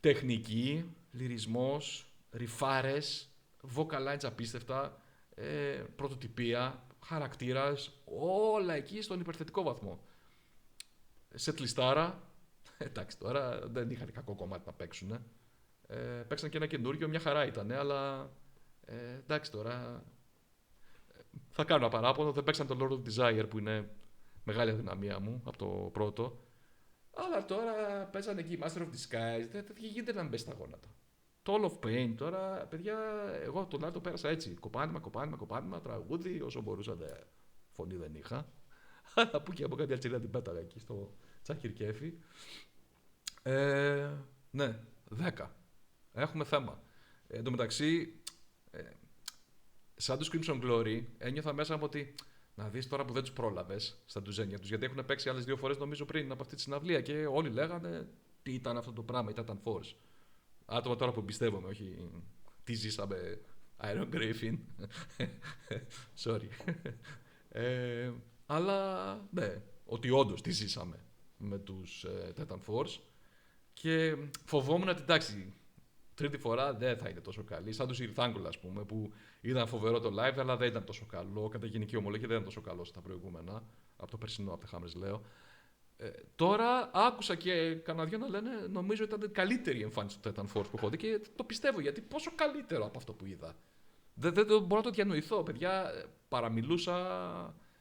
τεχνική, λυρισμός, ριφάρες, vocal lines απίστευτα, πρωτοτυπία, χαρακτήρας, όλα εκεί στον υπερθετικό βαθμό. Σετλιστάρα, εντάξει τώρα δεν είχαν κακό κομμάτι να παίξουν. Παίξαν και ένα καινούριο, μια χαρά ήταν, αλλά εντάξει τώρα θα κάνω ένα παράπονο, δεν παίξαν το Lord of Desire που είναι μεγάλη αδυναμία μου από το πρώτο. Αλλά τώρα παίζανε εκεί Master of Disguise, δεν γίνεται να μην πέσει στα γόνατα. Το All of Pain τώρα, παιδιά, εγώ το λάθο πέρασα έτσι. Κοπάνημα, τραγούδι, όσο μπορούσα, φωνή δεν είχα. Αλλά που και από κάποια τσίρια την πέταγα εκεί στο Τσάκιρ Κέφι. Ναι, 10. Έχουμε θέμα. Εν τω μεταξύ, σαν το Crimson Glory, ένιωθα μέσα από ότι Να δεις τώρα που δεν τους πρόλαβες στα ντουζένια τους, γιατί έχουν παίξει άλλες 2 φορές νομίζω πριν από αυτή τη συναυλία και όλοι λέγανε τι ήταν αυτό το πράγμα, η Titan Force. Άτομα τώρα που πιστεύομαι, όχι τι ζήσαμε Iron Griffin. Sorry. Αλλά ναι, ότι όντως τι ζήσαμε με τους Titan Force και φοβόμουν ότι εντάξει, τρίτη φορά δεν θα είναι τόσο καλή. Σαν τους Ηρθάγκουλα, ας πούμε, που ήταν φοβερό το live, αλλά δεν ήταν τόσο καλό. Κατά γενική ομολογία δεν ήταν τόσο καλό στα προηγούμενα. Από το περσινό, από τα Hammers λέω. Τώρα άκουσα και κανένα δυο να λένε νομίζω ήταν καλύτερη η εμφάνιση του Titan Force που έχω δει και το πιστεύω γιατί πόσο καλύτερο από αυτό που είδα. Δεν μπορώ να το διανοηθώ. Παιδιά, παραμιλούσα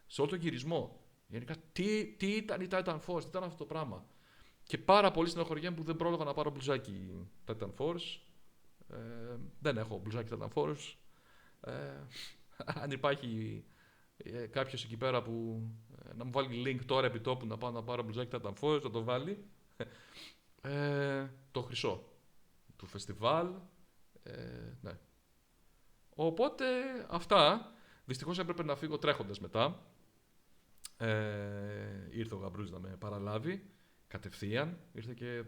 σε όλο τον γυρισμό. Γενικά, τι ήταν η Titan Force, τι ήταν αυτό το πράγμα. Και πάρα πολύ στενοχωριέμαι που δεν πρόλαβα να πάρω μπλουζάκι Titan Force. Δεν έχω μπλουζάκι Titan Force. Αν υπάρχει κάποιος εκεί πέρα που να μου βάλει link τώρα επί τόπου να πάω να πάρω μπλουζάκι Titan Force, να το βάλει. Το χρυσό του φεστιβάλ. Ναι. Οπότε αυτά. Δυστυχώς έπρεπε να φύγω τρέχοντας μετά. Ήρθε ο Γαμπρούς να με παραλάβει. Κατευθείαν. Ήρθε και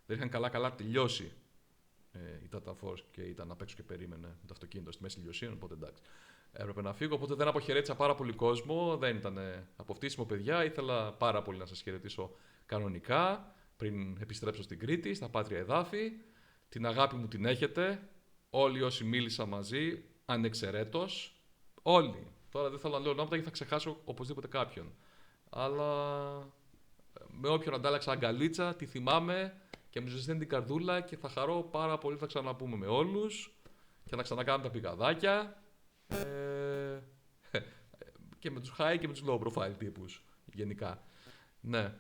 δεν είχαν καλά τελειώσει η Tata Force και ήταν απ' έξω και περίμενε με το αυτοκίνητο στη μέση ηλιοσύνη. Οπότε εντάξει. Έπρεπε να φύγω. Οπότε δεν αποχαιρέτησα πάρα πολύ κόσμο. Δεν ήταν αποκτήσιμο, παιδιά. Ήθελα πάρα πολύ να σας χαιρετήσω κανονικά πριν επιστρέψω στην Κρήτη, στα πάτρια εδάφη. Την αγάπη μου την έχετε. Όλοι όσοι μίλησα μαζί, ανεξαιρέτως. Όλοι. Τώρα δεν θέλω να λέω ονόματα γιατί θα ξεχάσω οπωσδήποτε κάποιον. Αλλά με όποιον αντάλλαξα αγκαλίτσα, τη θυμάμαι και μου ζεσταίνει την καρδούλα και θα χαρώ πάρα πολύ να ξαναπούμε με όλους και να ξανακάνουμε τα πηγαδάκια. Και με τους high και με τους low profile τύπους γενικά. Ναι.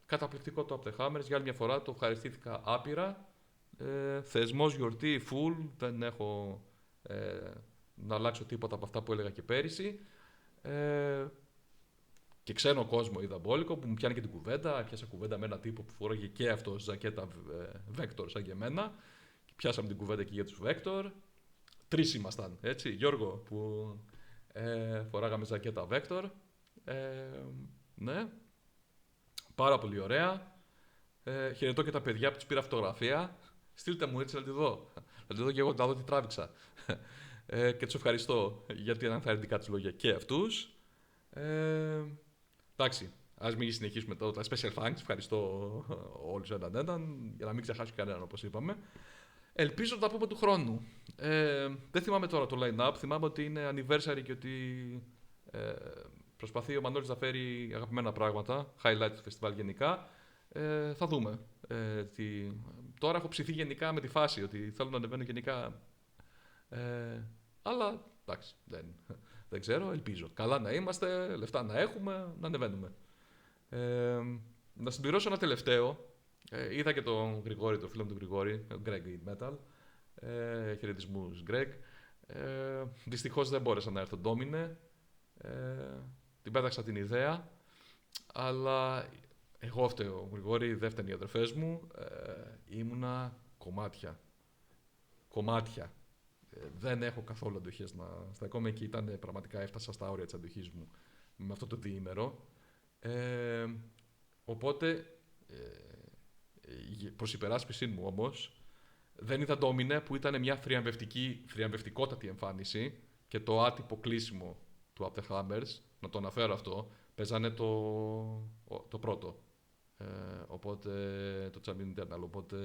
Καταπληκτικό το Up The Hammers. Για άλλη μια φορά το ευχαριστήθηκα άπειρα. Θεσμός, γιορτή, full. Δεν έχω να αλλάξω τίποτα από αυτά που έλεγα και πέρυσι. Και ξένο κόσμο είδα μπόλικο που μου πιάνει και την κουβέντα. Πιάσα κουβέντα με έναν τύπο που φοράγε και αυτό ζακέτα Vector σαν και εμένα. Και πιάσαμε την κουβέντα και για τους Vector. 3 ήμασταν, έτσι. Γιώργο που φοράγαμε ζακέτα Vector. Ναι. Πάρα πολύ ωραία. Χαιρετώ και τα παιδιά που τους πήρα φωτογραφία. Στείλτε μου έτσι να τη δω. Να τη δω και εγώ να δω τι τράβηξα. Και τους ευχαριστώ για την ενθαρρυντικά τους λόγια και αυτούς. Εντάξει, ας μην συνεχίσουμε τώρα τα special thanks. Ευχαριστώ όλους έναν για να μην ξεχάσω κανέναν όπως είπαμε. Ελπίζω να τα πούμε του χρόνου. Δεν θυμάμαι τώρα το line-up. Θυμάμαι ότι είναι anniversary και ότι προσπαθεί ο Μανώλης να φέρει αγαπημένα πράγματα. Highlight του φεστιβάλ γενικά. Θα δούμε. Τώρα έχω ψηθεί γενικά με τη φάση ότι θέλω να ανεβαίνω γενικά. Αλλά εντάξει, δεν ξέρω, ελπίζω. Καλά να είμαστε, λεφτά να έχουμε, να ανεβαίνουμε. Να συμπληρώσω ένα τελευταίο. Είδα και τον Γρηγόρη, τον φίλο μου του Γρηγόρη, Greg Eat Metal. Χαιρετισμούς, Greg. Δυστυχώς δεν μπόρεσα να έρθω ντόμινε. Την πέταξα την ιδέα. Αλλά εγώ φταίω, Γρηγόρη, δεν φταίνουν οι αδερφές μου. Ήμουνα κομμάτια. Δεν έχω καθόλου αντοχές να στεκόμαι και ήταν πραγματικά έφτασα στα όρια της αντοχής μου με αυτό το διήμερο. Οπότε, προς υπεράσπιση μου όμως, δεν είδα ντόμινε που ήταν μια θριαμβευτικότατη εμφάνιση και το άτυπο κλείσιμο του Up The Hammers, να το αναφέρω αυτό, παίζανε το πρώτο. Οπότε, το Charming Eternal, οπότε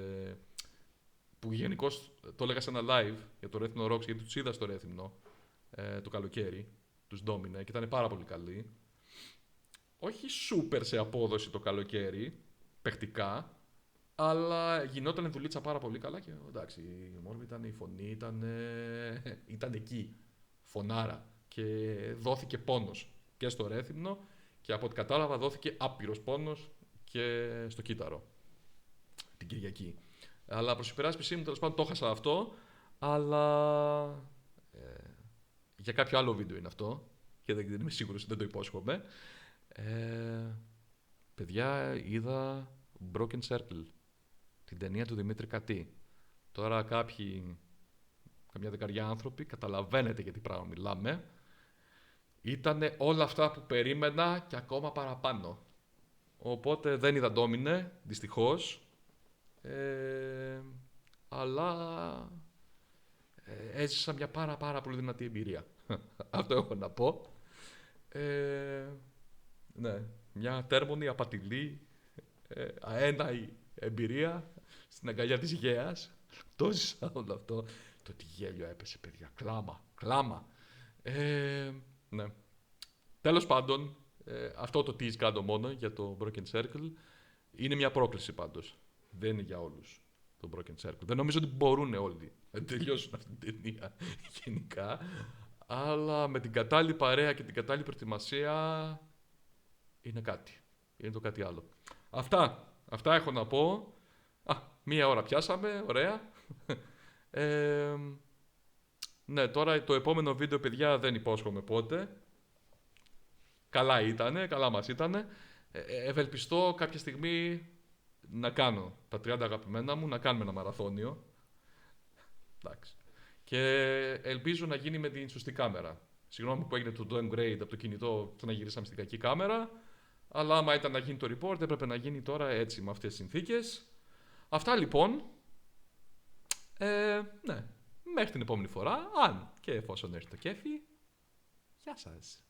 που γενικώς το έλεγα σε ένα live για το Rhythmo Rocks, γιατί τους είδα στο Rhythmo το καλοκαίρι, τους ντόμινε και ήταν πάρα πολύ καλοί. Όχι σούπερ σε απόδοση το καλοκαίρι, παιχτικά, αλλά γινόταν δουλίτσα πάρα πολύ καλά και εντάξει, μόνο ήταν η φωνή, ήταν εκεί, φωνάρα και δόθηκε πόνος και στο Rhythmo και από ό,τι κατάλαβα δόθηκε άπειρος πόνος και στο κύτταρο την Κυριακή. Αλλά προς υπεράσπιση μου, τέλος πάντων, το έχασα αυτό. Αλλά για κάποιο άλλο βίντεο είναι αυτό. Και δεν είμαι σίγουρος, δεν το υπόσχομαι. Παιδιά, είδα Broken Circle. Την ταινία του Δημήτρη Κατή. Τώρα καμιά δεκαριά άνθρωποι, καταλαβαίνετε για τι πράγμα μιλάμε. Ήτανε όλα αυτά που περίμενα και ακόμα παραπάνω. Οπότε δεν είδα ντόμινε, δυστυχώς. Αλλά έζησα μια πάρα πολύ δυνατή εμπειρία. Αυτό έχω να πω. Ναι, μια τέρμονη, απατηλή, αέναη εμπειρία στην αγκαλιά της γέας. Το ζήσα όλο αυτό. Το τι γέλιο έπεσε, παιδιά. Κλάμα. Ναι. Τέλος πάντων, αυτό το tease κάνω μόνο για το Broken Circle. Είναι μια πρόκληση πάντως. Δεν είναι για όλους το Broken Circle. Δεν νομίζω ότι μπορούν όλοι να τελειώσουν αυτή την ταινία γενικά. Αλλά με την κατάλληλη παρέα και την κατάλληλη προετοιμασία είναι κάτι. Είναι το κάτι άλλο. Αυτά έχω να πω. Μία ώρα πιάσαμε. Ωραία. Ναι, τώρα το επόμενο βίντεο, παιδιά, δεν υπόσχομαι πότε. Καλά μας ήτανε. Ευελπιστώ κάποια στιγμή να κάνω τα 30 αγαπημένα μου, να κάνουμε ένα μαραθώνιο. Εντάξει. Και ελπίζω να γίνει με την σωστή κάμερα. Συγγνώμη που έγινε το downgrade από το κινητό και να γυρίσαμε στην κακή κάμερα. Αλλά άμα ήταν να γίνει το report, έπρεπε να γίνει τώρα έτσι, με αυτές τις συνθήκες. Αυτά λοιπόν. Ναι. Μέχρι την επόμενη φορά, αν και εφόσον έρθει το κέφι. Γεια σας.